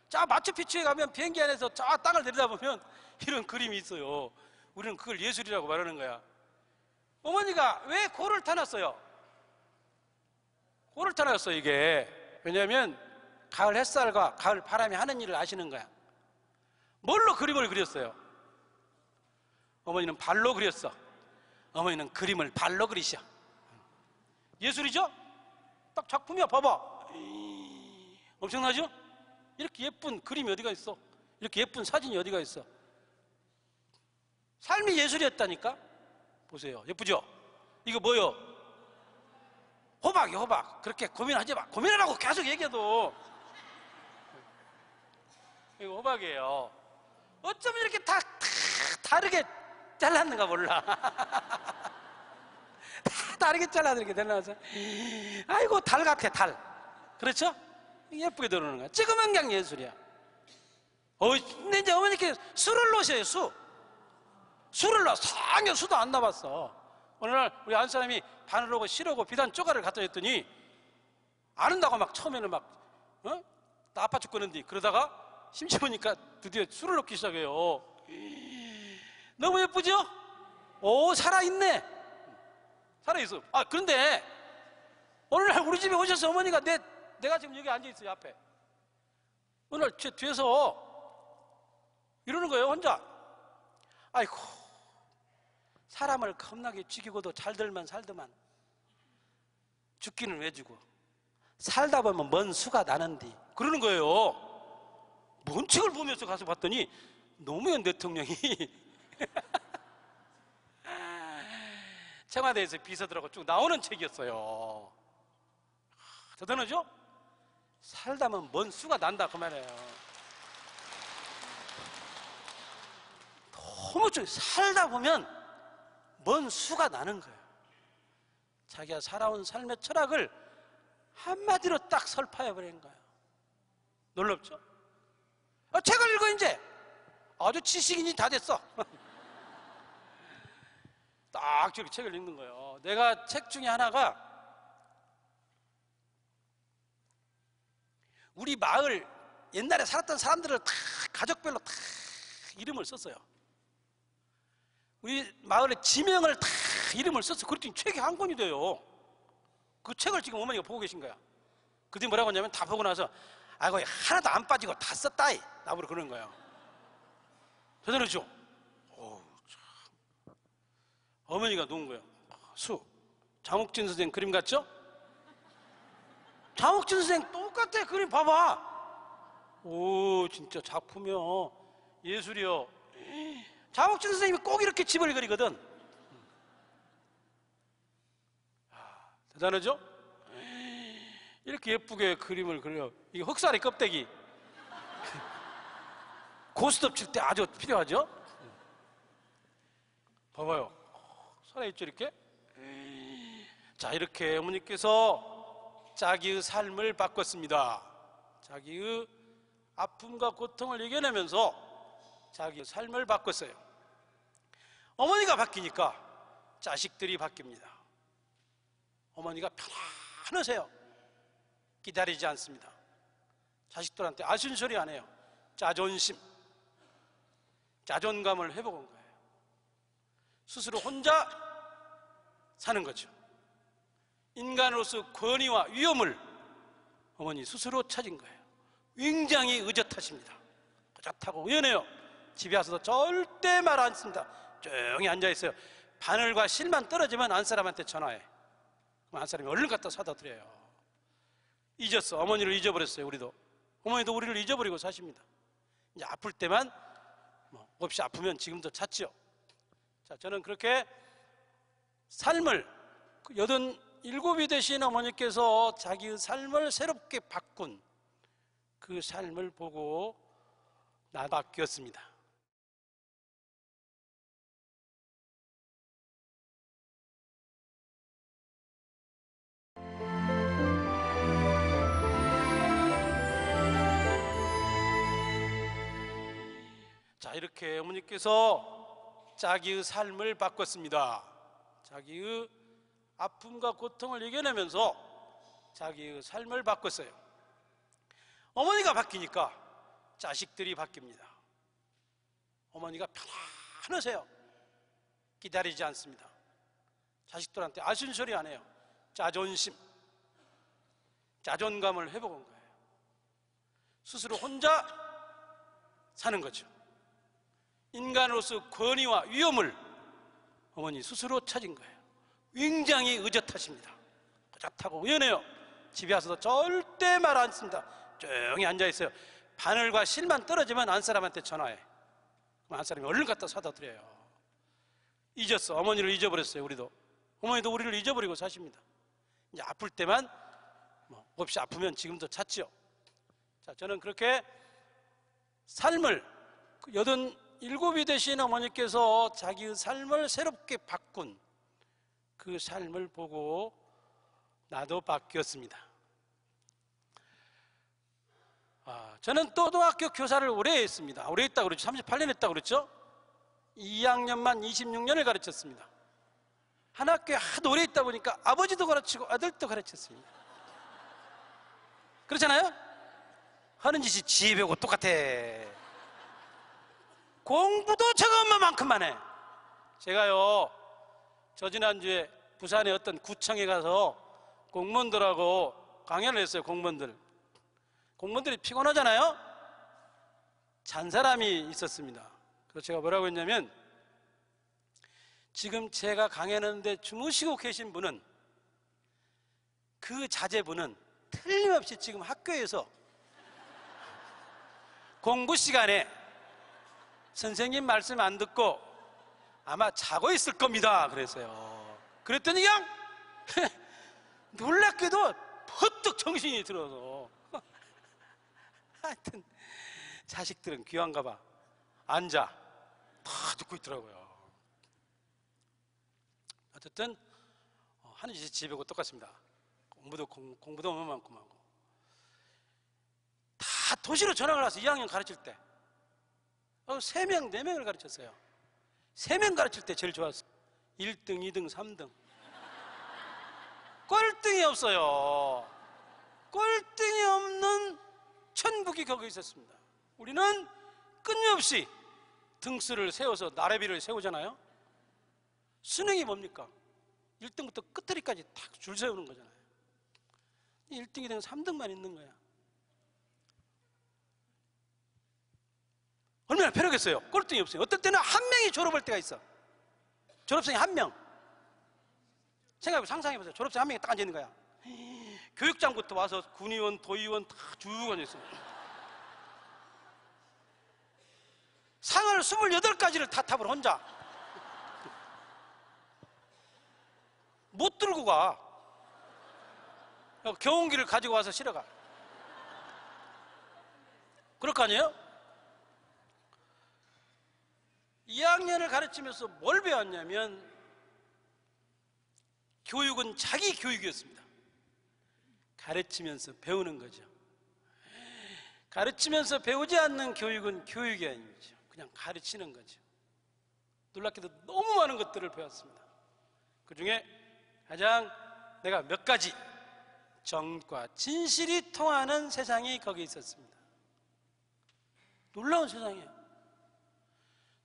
자 마추픽추에 가면 비행기 안에서 저 땅을 내려다보면 이런 그림이 있어요. 우리는 그걸 예술이라고 말하는 거야. 어머니가 왜 고를 타놨어요? 고를 타놨어 이게. 왜냐하면 가을 햇살과 가을 바람이 하는 일을 아시는 거야. 뭘로 그림을 그렸어요? 어머니는 발로 그렸어. 어머니는 그림을 발로 그리셔. 예술이죠? 딱 작품이야. 봐봐. 엄청나죠? 이렇게 예쁜 그림이 어디가 있어? 이렇게 예쁜 사진이 어디가 있어? 삶이 예술이었다니까? 보세요. 예쁘죠? 이거 뭐요? 호박이요, 호박. 그렇게 고민하지 마. 고민하라고 계속 얘기해도. 이거 호박이에요. 어쩌면 이렇게 다 다르게 잘랐는가 몰라. 다 다르게 잘라서 이렇게 내려놔서. 아이고, 달 같아, 달. 그렇죠? 예쁘게 들어오는 거야. 찍으면 그냥 예술이야. 근데 이제 어머니께 술을 놓으셔요, 수. 술을 놔. 상여 수도 안 나봤어. 어느 날 우리 안 사람이 바늘하고 실하고 비단 쪼가리를 갖다 줬더니 안 한다고 막 처음에는 막, 나 아파 죽겠는데 그러다가 심심하니까 드디어 술을 놓기 시작해요. 너무 예쁘죠? 오, 살아있네. 살아있어. 아, 그런데 오늘날 우리 집에 오셔서 어머니가 내가 지금 여기 앉아있어요, 앞에. 오늘 제 뒤에서 이러는 거예요, 혼자. 아이고, 사람을 겁나게 죽이고도 잘들만 살더만 죽기는 왜 죽어? 살다 보면 먼 수가 나는디. 그러는 거예요. 뭔 책을 보면서 가서 봤더니 노무현 대통령이 청와대에서 비서들하고 쭉 나오는 책이었어요. 대단하죠? 살다 보면 먼 수가 난다 그 말이에요. 너무 살다 보면 먼 수가 나는 거예요. 자기가 살아온 삶의 철학을 한마디로 딱 설파해버린 거예요. 놀랍죠? 책을 읽어 이제 아주 지식인이 다 됐어. 딱 저렇게 책을 읽는 거예요. 내가 책 중에 하나가 우리 마을 옛날에 살았던 사람들을 다 가족별로 다 이름을 썼어요. 우리 마을의 지명을 다 이름을 썼어. 그랬더니 책이 한 권이 돼요. 그 책을 지금 어머니가 보고 계신 거야. 그때 뭐라고 하냐면 다 보고 나서 아이고 하나도 안 빠지고 다 썼다이 나보러 그러는 거예요. 대단하죠? 참. 어머니가 놓은 거예요. 장욱진 선생 그림 같죠? 장욱진 선생 똑같아. 그림 봐봐. 오, 진짜 작품이요. 예술이요. 장욱진 선생님이 꼭 이렇게 집을 그리거든. 대단하죠? 이렇게 예쁘게 그림을 그려. 이게 흑살이 껍데기. 고스톱 칠 때 아주 필요하죠? 봐봐요. 살아있죠, 이렇게? 자, 이렇게 어머니께서 자기의 삶을 바꿨습니다. 자기의 아픔과 고통을 이겨내면서 자기의 삶을 바꿨어요. 어머니가 바뀌니까 자식들이 바뀝니다. 어머니가 편안하세요. 기다리지 않습니다. 자식들한테 아쉬운 소리 안 해요. 자존심, 자존감을 회복한 거예요. 스스로 혼자 사는 거죠. 인간으로서 권위와 위엄을 어머니 스스로 찾은 거예요. 굉장히 의젓하십니다. 의젓하고 의연해요. 집에 와서도 절대 말 안 씁니다. 조용히 앉아있어요. 바늘과 실만 떨어지면 안사람한테 전화해. 그럼 안사람이 얼른 갖다 사다 드려요. 잊었어. 어머니를 잊어버렸어요. 우리도. 어머니도 우리를 잊어버리고 사십니다. 이제 아플 때만 없이 아프면 지금도 찾지요. 자, 저는 그렇게 삶을 87이 되신 어머니께서 자기의 삶을 새롭게 바꾼 그 삶을 보고 나 바뀌었습니다. 자, 이렇게 어머니께서 자기의 삶을 바꿨습니다. 자기의 아픔과 고통을 이겨내면서 자기의 삶을 바꿨어요. 어머니가 바뀌니까 자식들이 바뀝니다. 어머니가 편안하세요. 기다리지 않습니다. 자식들한테 아쉬운 소리 안 해요. 자존심, 자존감을 회복한 거예요. 스스로 혼자 사는 거죠. 인간으로서 권위와 위엄을 어머니 스스로 찾은 거예요. 굉장히 의젓하십니다. 의젓하고 의연해요. 집에 와서도 절대 말 안 씁니다. 조용히 앉아있어요. 바늘과 실만 떨어지면 안사람한테 전화해. 그럼 안사람이 얼른 갖다 사다 드려요. 잊었어. 어머니를 잊어버렸어요. 우리도. 어머니도 우리를 잊어버리고 사십니다. 이제 아플 때만 없이 아프면 지금도 찾지요. 자, 저는 그렇게 삶을 87이 되신 어머니께서 자기의 삶을 새롭게 바꾼 그 삶을 보고 나도 바뀌었습니다. 저는 또 고등학교 교사를 오래 했습니다. 오래 했다고 그랬죠. 38년 했다고 그랬죠. 2학년만 26년을 가르쳤습니다. 한 학교에 하도 오래 있다 보니까 아버지도 가르치고 아들도 가르쳤습니다. 그렇잖아요? 하는 짓이 지 배우고 똑같아. 공부도 저거 엄마만큼만 해. 제가요, 저 지난주에 부산의 어떤 구청에 가서 공무원들하고 강연을 했어요. 공무원들이 피곤하잖아요. 잔 사람이 있었습니다. 그래서 제가 뭐라고 했냐면, 지금 제가 강연하는데 주무시고 계신 분은, 그 자제분은 틀림없이 지금 학교에서 공부 시간에 선생님 말씀 안 듣고 아마 자고 있을 겁니다. 그랬어요. 그랬더니 그냥 놀랍게도 퍼뜩 정신이 들어서 하여튼 자식들은 귀한가 봐. 앉아 다 듣고 있더라고요. 어쨌든 하는 짓이 집하고 똑같습니다. 공부도 얼마만큼 하고. 다 도시로 전학을 와서 2학년 가르칠 때 3명, 4명을 가르쳤어요. 3명 가르칠 때 제일 좋았어요. 1등, 2등, 3등. 꼴등이 없어요. 꼴등이 없는 천국이 거기 있었습니다. 우리는 끊임없이 등수를 세워서 나래비를 세우잖아요. 수능이 뭡니까? 1등부터 끝자리까지 딱 줄 세우는 거잖아요. 1등, 2등, 3등만 있는 거야. 얼마나 편하겠어요. 꼴등이 없어요. 어떨 때는 한 명이 졸업할 때가 있어. 졸업생이 한 명. 상상해보세요. 졸업생 한 명이 딱 앉아있는 거야. 교육장부터 와서 군의원, 도의원 다 쭉 앉아있어요. 상을 28가지를 다 탑을 혼자 못 들고 가. 경운기를 가지고 와서 실어가. 그럴 거 아니에요? 2학년을 가르치면서 뭘 배웠냐면, 교육은 자기 교육이었습니다. 가르치면서 배우는 거죠. 가르치면서 배우지 않는 교육은 교육이 아니죠. 그냥 가르치는 거죠. 놀랍게도 너무 많은 것들을 배웠습니다. 그 중에 가장 내가 몇 가지, 정과 진실이 통하는 세상이 거기 있었습니다. 놀라운 세상이에요.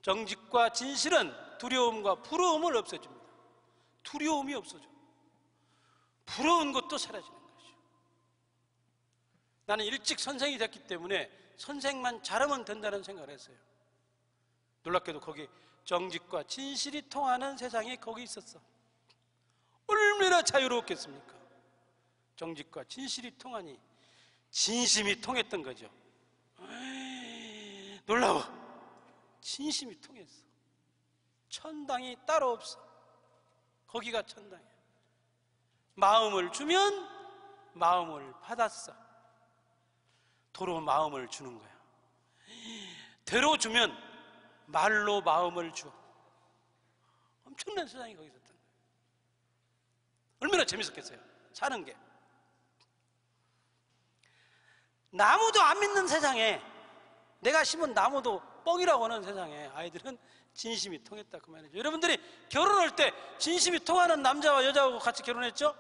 정직과 진실은 두려움과 부러움을 없애줍니다. 두려움이 없어져. 부러운 것도 사라지는 것이죠. 나는 일찍 선생이 됐기 때문에 선생만 잘하면 된다는 생각을 했어요. 놀랍게도 거기 정직과 진실이 통하는 세상이 거기 있었어. 얼마나 자유로웠겠습니까? 정직과 진실이 통하니 진심이 통했던 거죠. 놀라워. 진심이 통했어. 천당이 따로 없어. 거기가 천당이야. 마음을 주면 마음을 받았어. 도로 마음을 주는 거야. 대로 주면 말로 마음을 줘. 엄청난 세상이 거기 있었던 거예요. 얼마나 재밌었겠어요, 사는 게. 나무도 안 믿는 세상에, 내가 심은 나무도 뻥이라고 하는 세상에 아이들은 진심이 통했다, 그 말이죠. 여러분들이 결혼할 때 진심이 통하는 남자와 여자하고 같이 결혼했죠?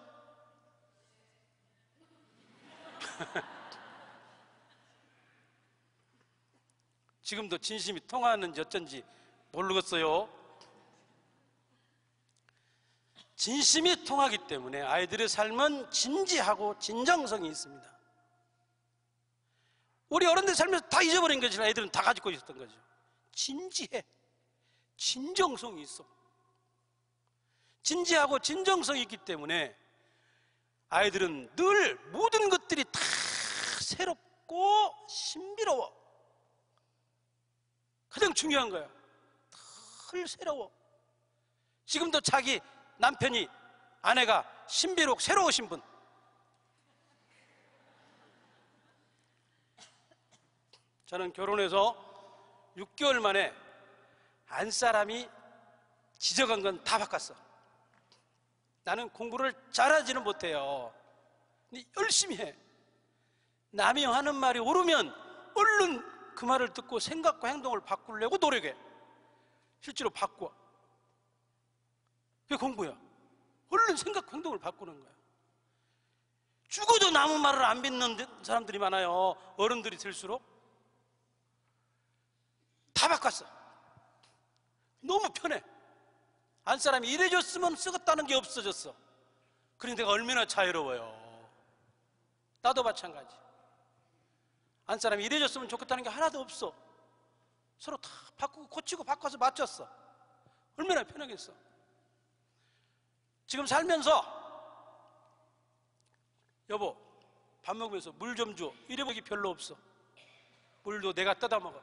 지금도 진심이 통하는지 어쩐지 모르겠어요. 진심이 통하기 때문에 아이들의 삶은 진지하고 진정성이 있습니다. 우리 어른들 살면서 다 잊어버린 것이 아이들은 다 가지고 있었던 거죠. 진지해. 진정성이 있어. 진지하고 진정성이 있기 때문에 아이들은 늘 모든 것들이 다 새롭고 신비로워. 가장 중요한 거야. 늘 새로워. 지금도 자기 남편이, 아내가 신비롭고 새로우신 분, 저는 결혼해서 6개월 만에 안사람이 지적한 건 다 바꿨어. 나는 공부를 잘하지는 못해요. 근데 열심히 해. 남이 하는 말이 옳으면 얼른 그 말을 듣고 생각과 행동을 바꾸려고 노력해. 실제로 바꿔. 그게 공부야. 얼른 생각과 행동을 바꾸는 거야. 죽어도 남의 말을 안 믿는 사람들이 많아요. 어른들이 될수록. 다 바꿨어. 너무 편해. 안 사람이 이래줬으면 쓰겠다는 게 없어졌어. 그런데 내가 얼마나 자유로워요. 나도 마찬가지. 안 사람이 이래줬으면 좋겠다는 게 하나도 없어. 서로 다 바꾸고 고치고 바꿔서 맞췄어. 얼마나 편하겠어. 지금 살면서 여보 밥 먹으면서 물 좀 줘 이래 보기 별로 없어. 물도 내가 떠다 먹어.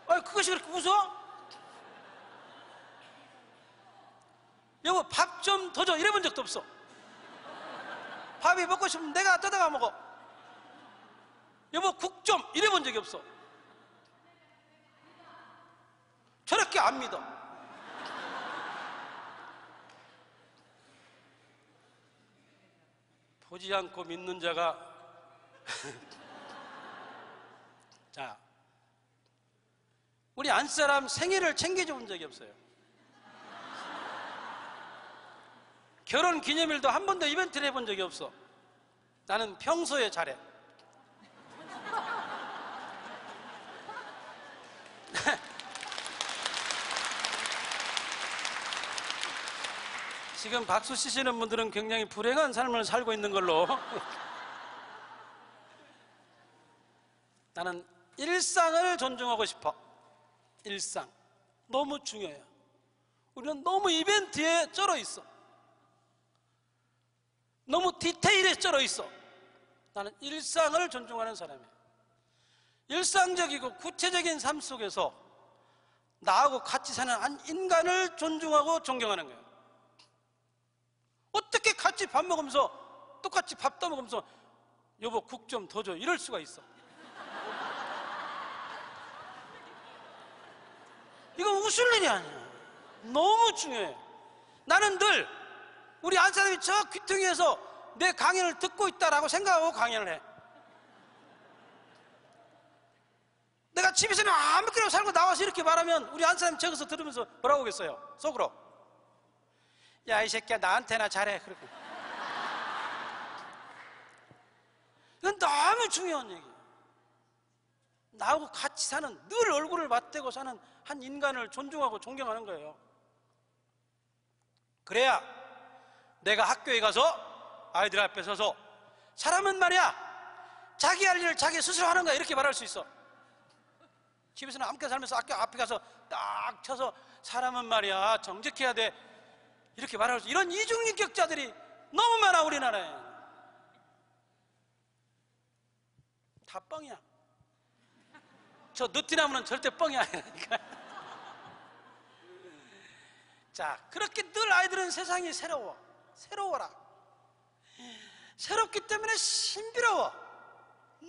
아, 그것이 그렇게 웃어? 여보 밥 좀 더 줘 이래 본 적도 없어. 밥이 먹고 싶으면 내가 떠다가 먹어. 여보 국 좀 이래 본 적이 없어. 저렇게 안 믿어. 보지 않고 믿는 자가 자, 우리 안사람 생일을 챙겨줘 본 적이 없어요. 결혼 기념일도 한 번도 이벤트를 해본 적이 없어. 나는 평소에 잘해. 지금 박수 치시는 분들은 굉장히 불행한 삶을 살고 있는 걸로. 나는 일상을 존중하고 싶어. 일상 너무 중요해요. 우리는 너무 이벤트에 쩔어 있어. 너무 디테일에 쩔어 있어. 나는 일상을 존중하는 사람이에요. 일상적이고 구체적인 삶 속에서 나하고 같이 사는 한 인간을 존중하고 존경하는 거예요. 어떻게 같이 밥 먹으면서 똑같이 밥 떠먹으면서 여보 국 좀 더 줘 이럴 수가 있어. 이건 웃을 일이 아니야. 너무 중요해. 나는 늘 우리 안 사람이 저 귀퉁이에서 내 강연을 듣고 있다라고 생각하고 강연을 해. 내가 집에서는 아무렇게나 살고 나와서 이렇게 말하면 우리 안 사람이 저기서 들으면서 뭐라고 하겠어요? 속으로 야 이 새끼야 나한테나 잘해. 그러고. 이건 너무 중요한 얘기예요. 나하고 같이 사는, 늘 얼굴을 맞대고 사는 한 인간을 존중하고 존경하는 거예요. 그래야 내가 학교에 가서 아이들 앞에 서서 사람은 말이야 자기 할 일을 자기 스스로 하는 거야 이렇게 말할 수 있어. 집에서는 함께 살면서 학교 앞에 가서 딱 쳐서 사람은 말이야 정직해야 돼 이렇게 말할 수, 이런 이중인격자들이 너무 많아 우리나라에. 다 뻥이야. 저 느티나무는 절대 뻥이 아니라니까. 자, 그렇게 늘 아이들은 세상이 새로워라. 새롭기 때문에 신비로워.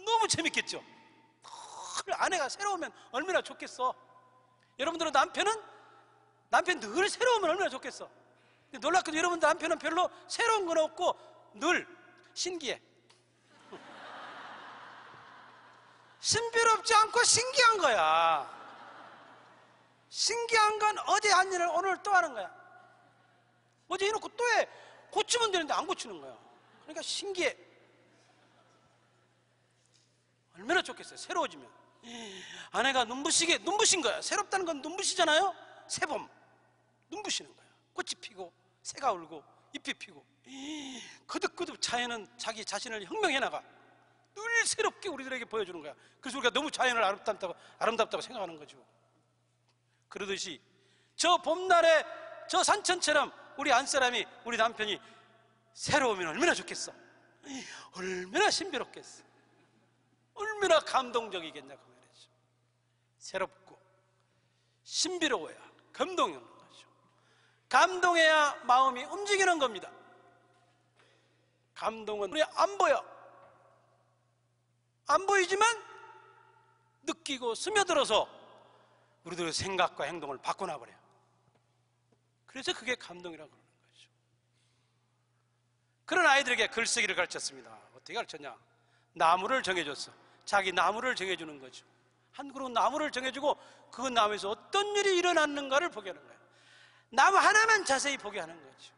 너무 재밌겠죠. 아내가 새로우면 얼마나 좋겠어. 여러분들은 남편 늘 새로우면 얼마나 좋겠어. 놀랍게도 여러분 남편은 별로 새로운 건 없고 늘 신기해. 신비롭지 않고 신기한 거야. 신기한 건 어제 한 일을 오늘 또 하는 거야. 어제 해놓고 또 해. 고치면 되는데 안 고치는 거야. 그러니까 신기해. 얼마나 좋겠어요. 새로워지면. 아내가 눈부신 거야. 새롭다는 건 눈부시잖아요. 새봄 눈부시는 거야. 꽃이 피고 새가 울고 잎이 피고 거듭거듭 자연은 자기 자신을 혁명해 나가. 늘 새롭게 우리들에게 보여주는 거야. 그래서 우리가 너무 자연을 아름답다고 생각하는 거죠. 그러듯이 저 봄날에 저 산천처럼 우리 안사람이, 우리 남편이 새로우면 얼마나 좋겠어. 얼마나 신비롭겠어. 얼마나 감동적이겠냐고 말이죠. 새롭고 신비로워야 감동이 오는 거죠. 감동해야 마음이 움직이는 겁니다. 감동은 우리 안 보여. 안 보이지만 느끼고 스며들어서 우리들의 생각과 행동을 바꿔놔버려요. 그래서 그게 감동이라고 그러는 거죠. 그런 아이들에게 글쓰기를 가르쳤습니다. 어떻게 가르쳤냐? 나무를 정해줬어. 자기 나무를 정해주는 거죠. 한 그루 나무를 정해주고 그 나무에서 어떤 일이 일어났는가를 보게 하는 거예요. 나무 하나만 자세히 보게 하는 거죠.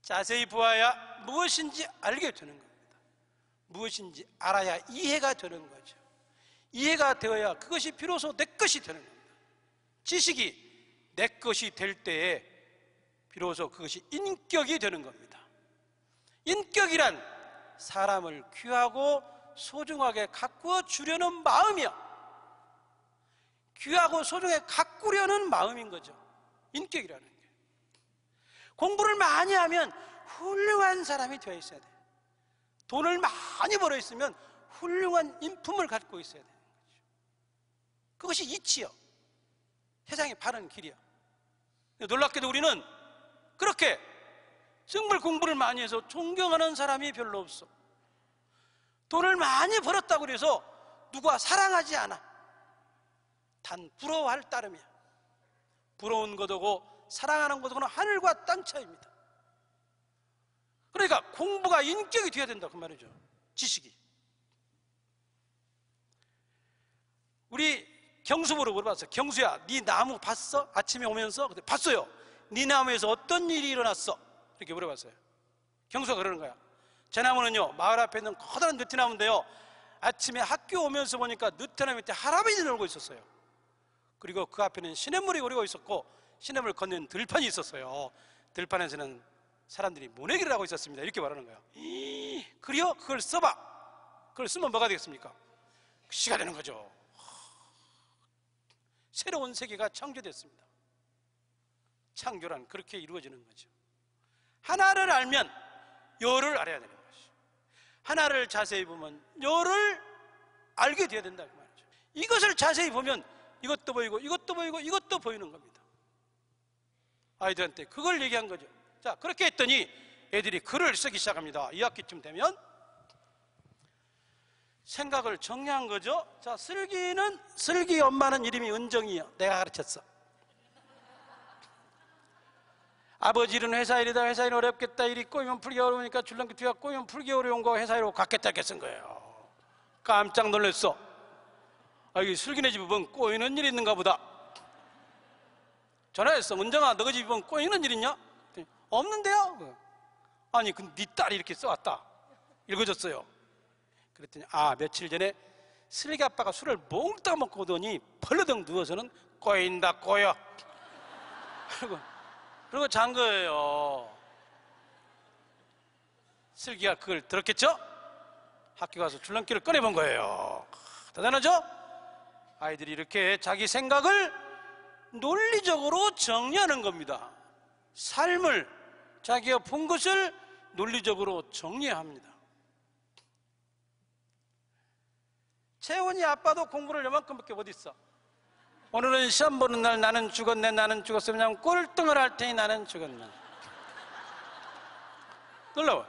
자세히 보아야 무엇인지 알게 되는 겁니다. 무엇인지 알아야 이해가 되는 거죠. 이해가 되어야 그것이 비로소 내 것이 되는 겁니다. 지식이 내 것이 될 때에 비로소 그것이 인격이 되는 겁니다. 인격이란 사람을 귀하고 소중하게 가꾸어 주려는 마음이야. 귀하고 소중하게 가꾸려는 마음인 거죠. 인격이라는 게. 공부를 많이 하면 훌륭한 사람이 되어 있어야 돼. 돈을 많이 벌어 있으면 훌륭한 인품을 갖고 있어야 되는 거죠. 그것이 이치요. 세상의 바른 길이요. 놀랍게도 우리는 그렇게 정말 공부를 많이 해서 존경하는 사람이 별로 없어. 돈을 많이 벌었다고 해서 누가 사랑하지 않아. 단 부러워할 따름이야. 부러운 것하고 사랑하는 것하고는 하늘과 땅 차이입니다. 그러니까 공부가 인격이 되어야 된다 그 말이죠. 지식이. 우리 경수보러 물어봤어요. 경수야, 네 나무 봤어? 아침에 오면서? 근데 봤어요. 네 나무에서 어떤 일이 일어났어? 이렇게 물어봤어요. 경수가 그러는 거야. 제 나무는요, 마을 앞에 있는 커다란 느티나무인데요, 아침에 학교 오면서 보니까 느티나무 밑에 할아버지 놀고 있었어요. 그리고 그 앞에는 시냇물이 오르고 있었고 시냇물 건너는 들판이 있었어요. 들판에서는 사람들이 모내기를 하고 있었습니다. 이렇게 말하는 거예요. 그래요? 그걸 써봐. 그걸 쓰면 뭐가 되겠습니까? 시가 되는 거죠. 새로운 세계가 창조됐습니다. 창조란 그렇게 이루어지는 거죠. 하나를 알면 여를 알아야 되는 것이죠. 하나를 자세히 보면 여를 알게 되어야 된다 그 말이죠. 이것을 자세히 보면 이것도 보이고 이것도 보이고 이것도 보이는 겁니다. 아이들한테 그걸 얘기한 거죠. 자, 그렇게 했더니 애들이 글을 쓰기 시작합니다. 2학기쯤 되면 생각을 정리한 거죠. 자, 슬기 엄마는 이름이 은정이요. 내가 가르쳤어. 아버지 일은 회사 일이다. 회사 일 어렵겠다. 일이 꼬이면 풀기 어려우니까 줄넘기 뒤가 꼬이면 풀기 어려운 거 회사 일로 갔겠다 이렇게 쓴 거예요. 깜짝 놀랐어. 아, 이게 슬기네 집 이번 꼬이는 일 있는가 보다. 전화했어. 은정아, 너희 집 이번 꼬이는 일 있냐? 없는데요? 아니, 근데 네 딸이 이렇게 써왔다. 읽어줬어요. 그랬더니 며칠 전에 슬기 아빠가 술을 몽땅 먹고 오더니 벌러덩 누워서는 꼬인다 꼬여. 그리고 잔 거예요. 슬기가 그걸 들었겠죠? 학교 가서 줄넘기를 꺼내본 거예요. 대단하죠? 아이들이 이렇게 자기 생각을 논리적으로 정리하는 겁니다. 삶을, 자기가 본 것을 논리적으로 정리합니다. 채원이 아빠도 공부를 요만큼밖에 못 했어. 오늘은 시험 보는 날 나는 죽었네, 나는 죽었어. 그냥 꼴등을 할 테니 나는 죽었네. 놀라워.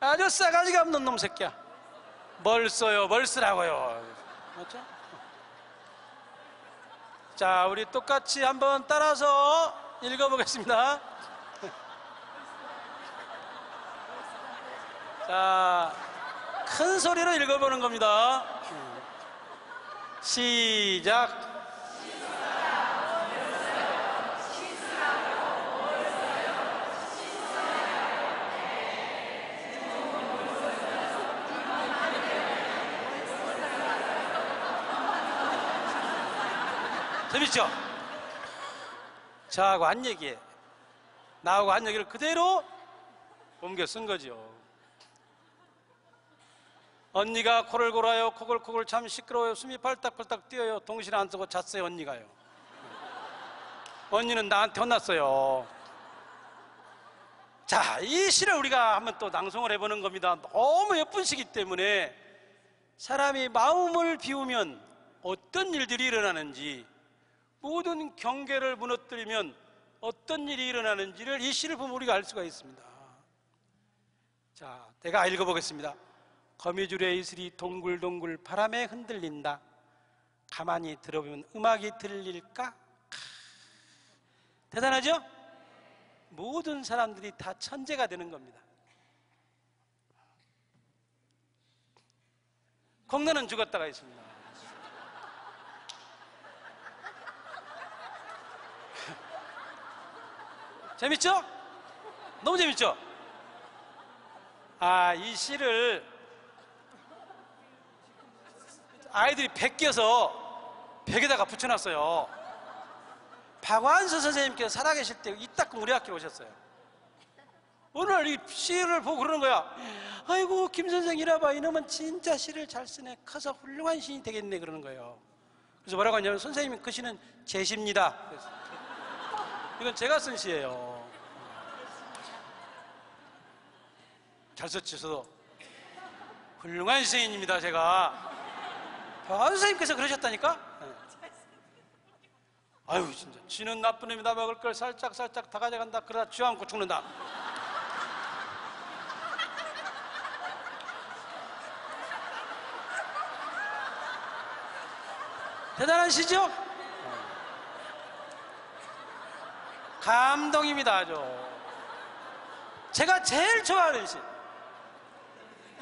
아주 싸가지가 없는 놈 새끼야. 뭘 써요, 뭘 쓰라고요. 맞죠? 자, 우리 똑같이 한번 따라서 읽어보겠습니다. 자, 큰 소리로 읽어보는 겁니다. 시작. 재밌죠? 저하고 한 얘기에 나하고 한 얘기를 그대로 옮겨 쓴 거죠. 언니가 코를 골아요. 코골코골 참 시끄러워요. 숨이 팔딱팔딱 뛰어요. 동시에 안 쓰고 잤어요. 언니가요. 언니는 나한테 혼났어요. 자, 이 시를 우리가 한번 또 낭송을 해보는 겁니다. 너무 예쁜 시기 때문에 사람이 마음을 비우면 어떤 일들이 일어나는지, 모든 경계를 무너뜨리면 어떤 일이 일어나는지를 이 시를 보면 우리가 알 수가 있습니다. 자, 내가 읽어보겠습니다. 거미줄의 이슬이 동글동글 바람에 흔들린다. 가만히 들어보면 음악이 들릴까? 대단하죠? 모든 사람들이 다 천재가 되는 겁니다. 콩나는 죽었다가 있습니다. 재밌죠? 너무 재밌죠? 이 시를 아이들이 베껴서 벽에다가 붙여놨어요. 박완서 선생님께서 살아계실 때 이따금 우리 학교에 오셨어요. 오늘 이 시를 보고 그러는 거야. 아이고 김 선생 이라봐, 이놈은 진짜 시를 잘 쓰네, 커서 훌륭한 시인이 되겠네, 그러는 거예요. 그래서 뭐라고 하냐면, 선생님 그 시는 제 시입니다. 그래서 이건 제가 쓴 시예요. 잘 썼지. 저도 훌륭한 시인입니다. 제가 박완서 선생님께서 그러셨다니까. 아유 진짜, 쥐는 나쁜 놈이다, 먹을 걸 살짝 다 가져간다, 그러다 쥐 안고 죽는다. 대단한 시죠? 감동입니다. 아주 제가 제일 좋아하는 시.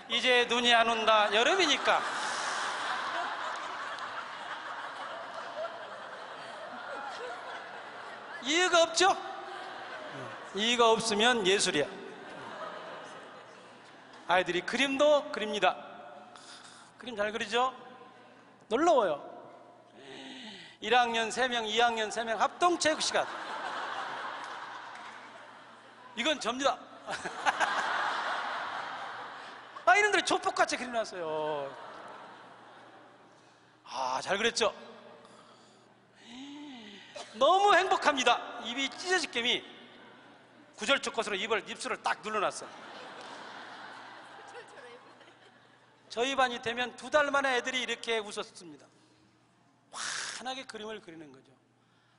이제 눈이 안 온다, 여름이니까. 이해가 없죠? 이해가 없으면 예술이야. 아이들이 그림도 그립니다. 그림 잘 그리죠? 놀라워요. 1학년 3명, 2학년 3명 합동체육 시간. 이건 접니다. 아, 이놈들이 조폭같이 그려놨어요. 아, 잘 그렸죠? 너무 행복합니다. 입이 찢어질 gem이 구절초 컷으로 입술을 딱 눌러놨어. 저희 반이 되면 2달 만에 애들이 이렇게 웃었습니다. 환하게 그림을 그리는 거죠.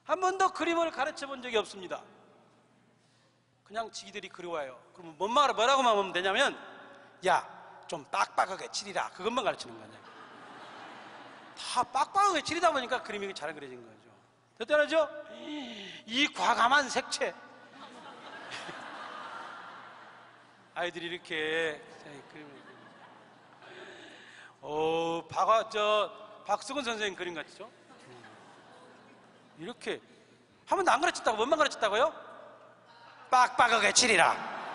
한 번도 그림을 가르쳐 본 적이 없습니다. 그냥 지기들이 그려와요. 그러면 뭐라고만 하면 되냐면, 야, 좀 빡빡하게 칠이라, 그것만 가르치는 거냐. 다 빡빡하게 칠이다 보니까 그림이 잘 그려진 거죠. 됐잖아죠? 이 과감한 색채. 아이들이 이렇게 그림을 박수근 선생님 그림 같죠? 이렇게 한 번도 안 가르쳤다고, 뭔만 가르쳤다고요? 빡빡하게 칠이라.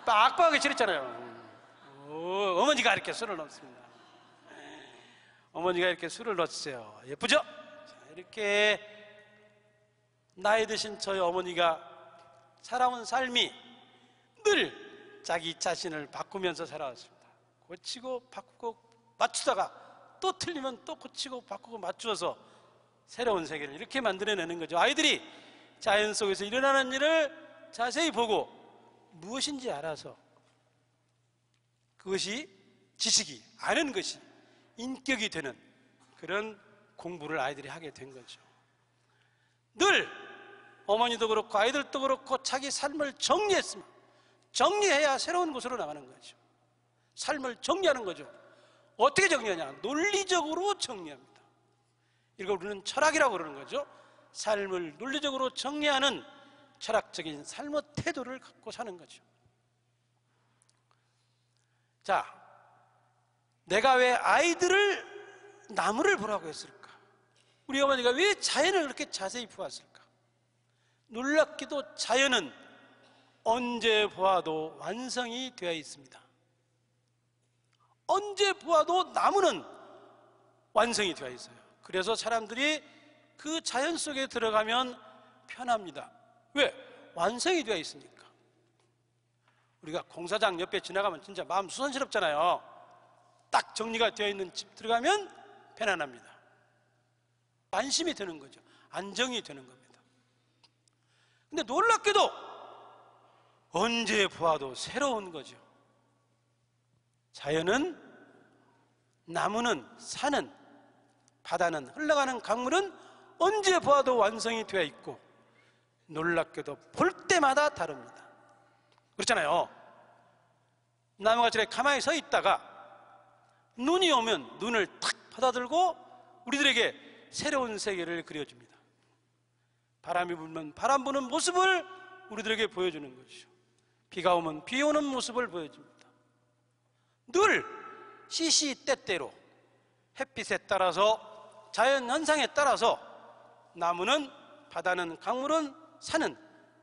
빡빡하게 칠했잖아요. 어머니가 이렇게 술을 넣습니다. 어머니가 이렇게 술을 넣었어요. 예쁘죠? 자, 이렇게 나이 드신 저희 어머니가 살아온 삶이 늘 자기 자신을 바꾸면서 살아왔습니다. 고치고 바꾸고 맞추다가 또 틀리면 또 고치고 바꾸고 맞추어서 새로운 세계를 이렇게 만들어내는 거죠. 아이들이 자연 속에서 일어나는 일을 자세히 보고 무엇인지 알아서 그것이 지식이, 아는 것이 인격이 되는 그런 공부를 아이들이 하게 된 거죠. 늘 어머니도 그렇고 아이들도 그렇고 자기 삶을 정리했습니다. 정리해야 새로운 곳으로 나가는 거죠. 삶을 정리하는 거죠. 어떻게 정리하냐? 논리적으로 정리합니다. 이걸 우리는 철학이라고 그러는 거죠. 삶을 논리적으로 정리하는 철학적인 삶의 태도를 갖고 사는 거죠. 자, 내가 왜 아이들을 나무를 보라고 했을까? 우리 어머니가 왜 자연을 그렇게 자세히 보았을까? 놀랍게도 자연은 언제 보아도 완성이 되어 있습니다. 언제 보아도 나무는 완성이 되어 있어요. 그래서 사람들이 그 자연 속에 들어가면 편합니다. 왜? 완성이 되어 있으니까. 우리가 공사장 옆에 지나가면 진짜 마음 수선스럽잖아요. 딱 정리가 되어 있는 집 들어가면 편안합니다. 안심이 되는 거죠. 안정이 되는 겁니다. 근데 놀랍게도 언제 보아도 새로운 거죠. 자연은, 나무는, 산은, 바다는, 흘러가는 강물은 언제 보아도 완성이 되어 있고 놀랍게도 볼 때마다 다릅니다. 그렇잖아요. 나무가 저렇게 가만히 서 있다가 눈이 오면 눈을 탁 받아들고 우리들에게 새로운 세계를 그려줍니다. 바람이 불면 바람 부는 모습을 우리들에게 보여주는 것이죠. 비가 오면 비 오는 모습을 보여줍니다. 늘 시시때때로 햇빛에 따라서 자연 현상에 따라서 나무는, 바다는, 강물은, 산은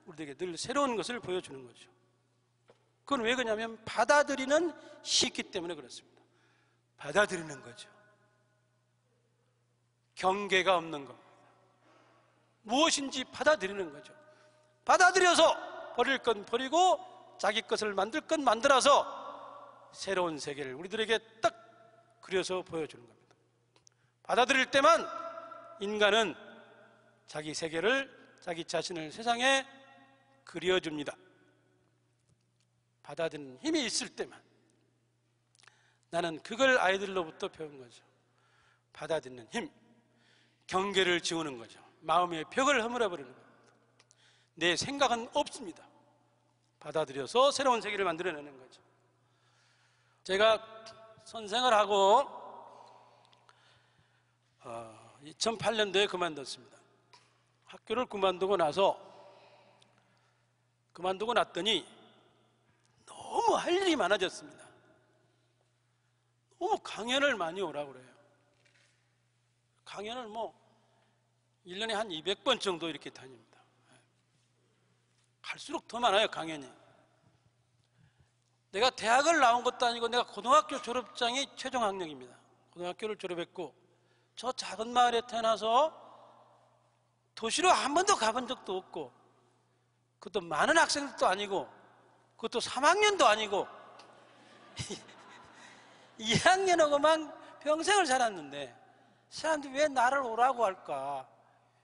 우리에게 늘 새로운 것을 보여주는 거죠. 그건 왜 그러냐면 받아들이는 시기 때문에 그렇습니다. 받아들이는 거죠. 경계가 없는 겁니다. 무엇인지 받아들이는 거죠. 받아들여서 버릴 건 버리고 자기 것을 만들 건 만들어서 새로운 세계를 우리들에게 딱 그려서 보여주는 겁니다. 받아들일 때만 인간은 자기 세계를, 자기 자신을 세상에 그려줍니다. 받아들이는 힘이 있을 때만. 나는 그걸 아이들로부터 배운 거죠. 받아들이는 힘, 경계를 지우는 거죠. 마음의 벽을 허물어버리는 겁니다. 내 생각은 없습니다. 받아들여서 새로운 세계를 만들어내는 거죠. 제가 선생을 하고 2008년도에 그만뒀습니다. 학교를 그만두고 났더니 너무 할 일이 많아졌습니다. 너무 강연을 많이 오라고 그래요. 강연을 1년에 한 200번 정도 이렇게 다닙니다. 갈수록 더 많아요, 강연이. 내가 대학을 나온 것도 아니고 내가 고등학교 졸업장이 최종 학력입니다. 고등학교를 졸업했고 저 작은 마을에 태어나서 도시로 한 번도 가본 적도 없고 그것도 많은 학생들도 아니고 그것도 3학년도 아니고 2학년하고만 평생을 살았는데 사람들이 왜 나를 오라고 할까?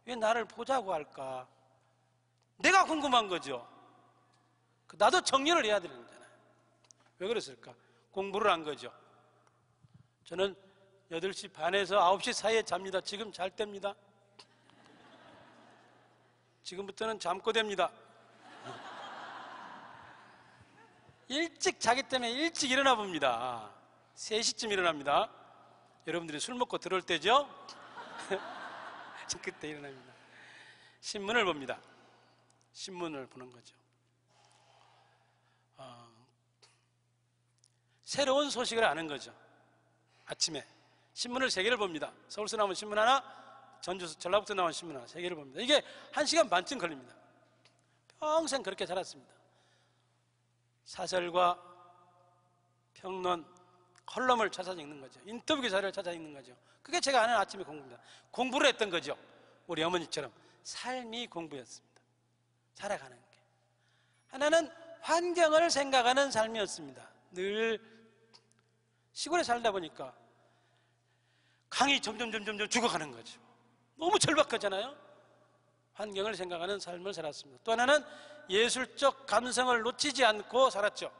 왜 나를 보자고 할까? 내가 궁금한 거죠. 나도 정리를 해야 되는 거잖아요. 왜 그랬을까? 공부를 한 거죠. 저는 8시 반에서 9시 사이에 잡니다. 지금 잘 때입니다. 지금부터는 잠꼬 됩니다. 일찍 자기 때문에 일찍 일어나 봅니다. 3시쯤 일어납니다. 여러분들이 술 먹고 들어올 때죠? 그때 일어납니다. 신문을 봅니다. 신문을 보는 거죠. 새로운 소식을 아는 거죠. 아침에 신문을 3개를 봅니다. 서울서 나온 신문 하나, 전라북도 나온 신문 하나, 3개를 봅니다. 이게 1시간 반쯤 걸립니다. 평생 그렇게 살았습니다. 사설과 평론, 컬럼을 찾아 읽는 거죠. 인터뷰 기사를 찾아 읽는 거죠. 그게 제가 아는 아침의 공부입니다. 공부를 했던 거죠. 우리 어머니처럼 삶이 공부였습니다. 살아가는 게. 하나는 환경을 생각하는 삶이었습니다. 늘 시골에 살다 보니까 강이 점점 죽어가는 거죠. 너무 절박하잖아요. 환경을 생각하는 삶을 살았습니다. 또 하나는 예술적 감성을 놓치지 않고 살았죠.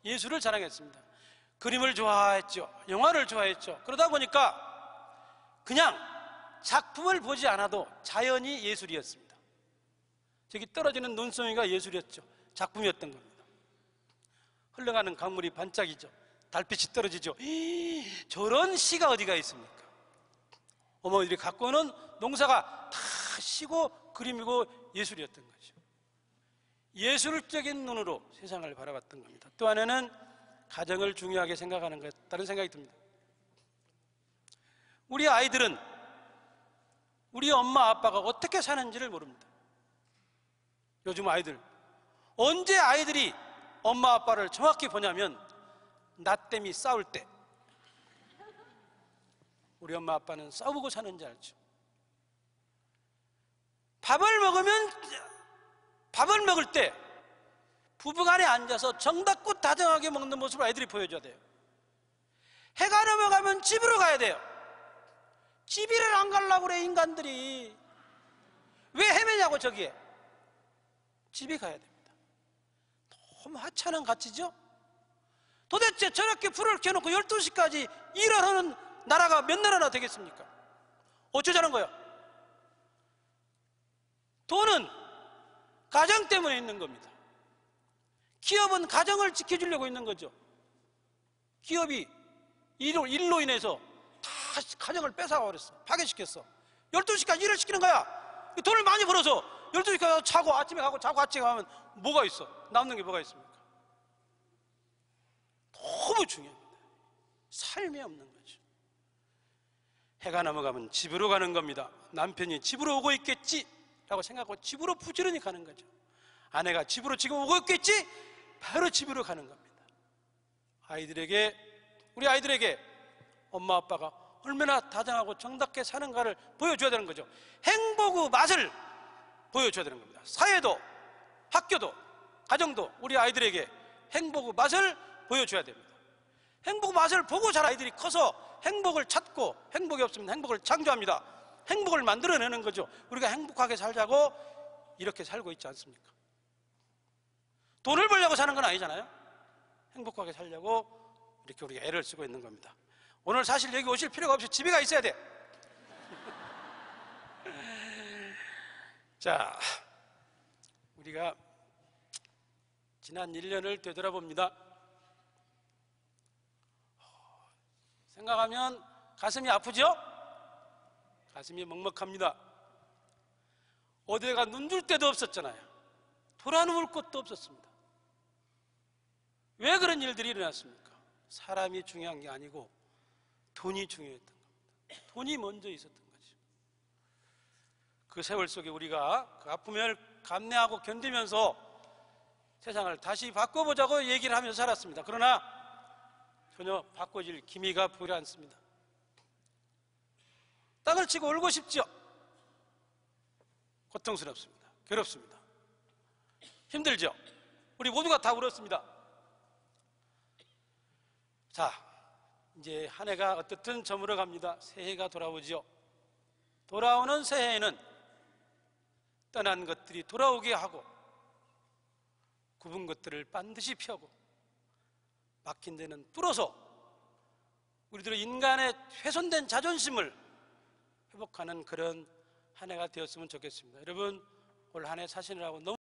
예술을 자랑했습니다. 그림을 좋아했죠. 영화를 좋아했죠. 그러다 보니까 그냥 작품을 보지 않아도 자연이 예술이었습니다. 저기 떨어지는 눈송이가 예술이었죠. 작품이었던 겁니다. 흘러가는 강물이 반짝이죠. 달빛이 떨어지죠. 저런 시가 어디가 있습니까? 어머니들이 갖고 오는 농사가 다 시고 그림이고 예술이었던 거죠. 예술적인 눈으로 세상을 바라봤던 겁니다. 또 하나는 가정을 중요하게 생각하는 것, 다른 생각이 듭니다. 우리 아이들은 우리 엄마 아빠가 어떻게 사는지를 모릅니다. 요즘 아이들 언제 아이들이 엄마 아빠를 정확히 보냐면 나 때문에 싸울 때 우리 엄마 아빠는 싸우고 사는지 알죠. 밥을 먹을 때 부부간에 앉아서 정답고 다정하게 먹는 모습을 아이들이 보여줘야 돼요. 해가 넘어가면 집으로 가야 돼요. 집이를 안 가려고 그래 인간들이. 왜 헤매냐고 저기에. 집에 가야 됩니다. 너무 하찮은 가치죠. 도대체 저렇게 불을 켜놓고 12시까지 일을 하는 나라가 몇 나라나 되겠습니까? 어쩌자는 거예요? 돈은 가정 때문에 있는 겁니다. 기업은 가정을 지켜주려고 있는 거죠. 기업이 일로 인해서 다 가정을 뺏어가 버렸어. 파괴시켰어. 12시까지 일을 시키는 거야. 돈을 많이 벌어서 12시까지 자고 아침에 가고 자고 아침에 가면 뭐가 있어? 남는 게 뭐가 있습니까? 너무 중요합니다. 삶이 없는 거죠. 해가 넘어가면 집으로 가는 겁니다. 남편이 집으로 오고 있겠지 라고 생각하고 집으로 부지런히 가는 거죠. 아내가 집으로 지금 오고 있겠지? 바로 집으로 가는 겁니다. 우리 아이들에게 엄마 아빠가 얼마나 다정하고 정답게 사는가를 보여줘야 되는 거죠. 행복의 맛을 보여줘야 되는 겁니다. 사회도, 학교도, 가정도 우리 아이들에게 행복의 맛을 보여줘야 됩니다. 행복의 맛을 보고 자란 아이들이 커서 행복을 찾고, 행복이 없으면 행복을 창조합니다. 행복을 만들어내는 거죠. 우리가 행복하게 살자고 이렇게 살고 있지 않습니까? 돈을 벌려고 사는 건 아니잖아요. 행복하게 살려고 이렇게 우리가 애를 쓰고 있는 겁니다. 오늘 사실 여기 오실 필요가 없이 집에 가 있어야 돼. 자, 우리가 지난 1년을 되돌아봅니다. 생각하면 가슴이 아프죠? 가슴이 먹먹합니다. 어디가 눈둘 데도 없었잖아요. 돌아누울 곳도 없었습니다. 왜 그런 일들이 일어났습니까? 사람이 중요한 게 아니고 돈이 중요했던 겁니다. 돈이 먼저 있었던 거죠. 그 세월 속에 우리가 그 아픔을 감내하고 견디면서 세상을 다시 바꿔보자고 얘기를 하면서 살았습니다. 그러나 전혀 바꿔질 기미가 보이지 않습니다. 땅을 치고 울고 싶죠. 고통스럽습니다. 괴롭습니다. 힘들죠. 우리 모두가 다 울었습니다. 자, 이제 한 해가 어떻든 저물어 갑니다. 새해가 돌아오죠. 돌아오는 새해에는 떠난 것들이 돌아오게 하고 굽은 것들을 반드시 펴고 막힌 데는 뚫어서 우리들의 인간의 훼손된 자존심을 회복하는 그런 한 해가 되었으면 좋겠습니다. 여러분, 올 한 해 사시느라고 너무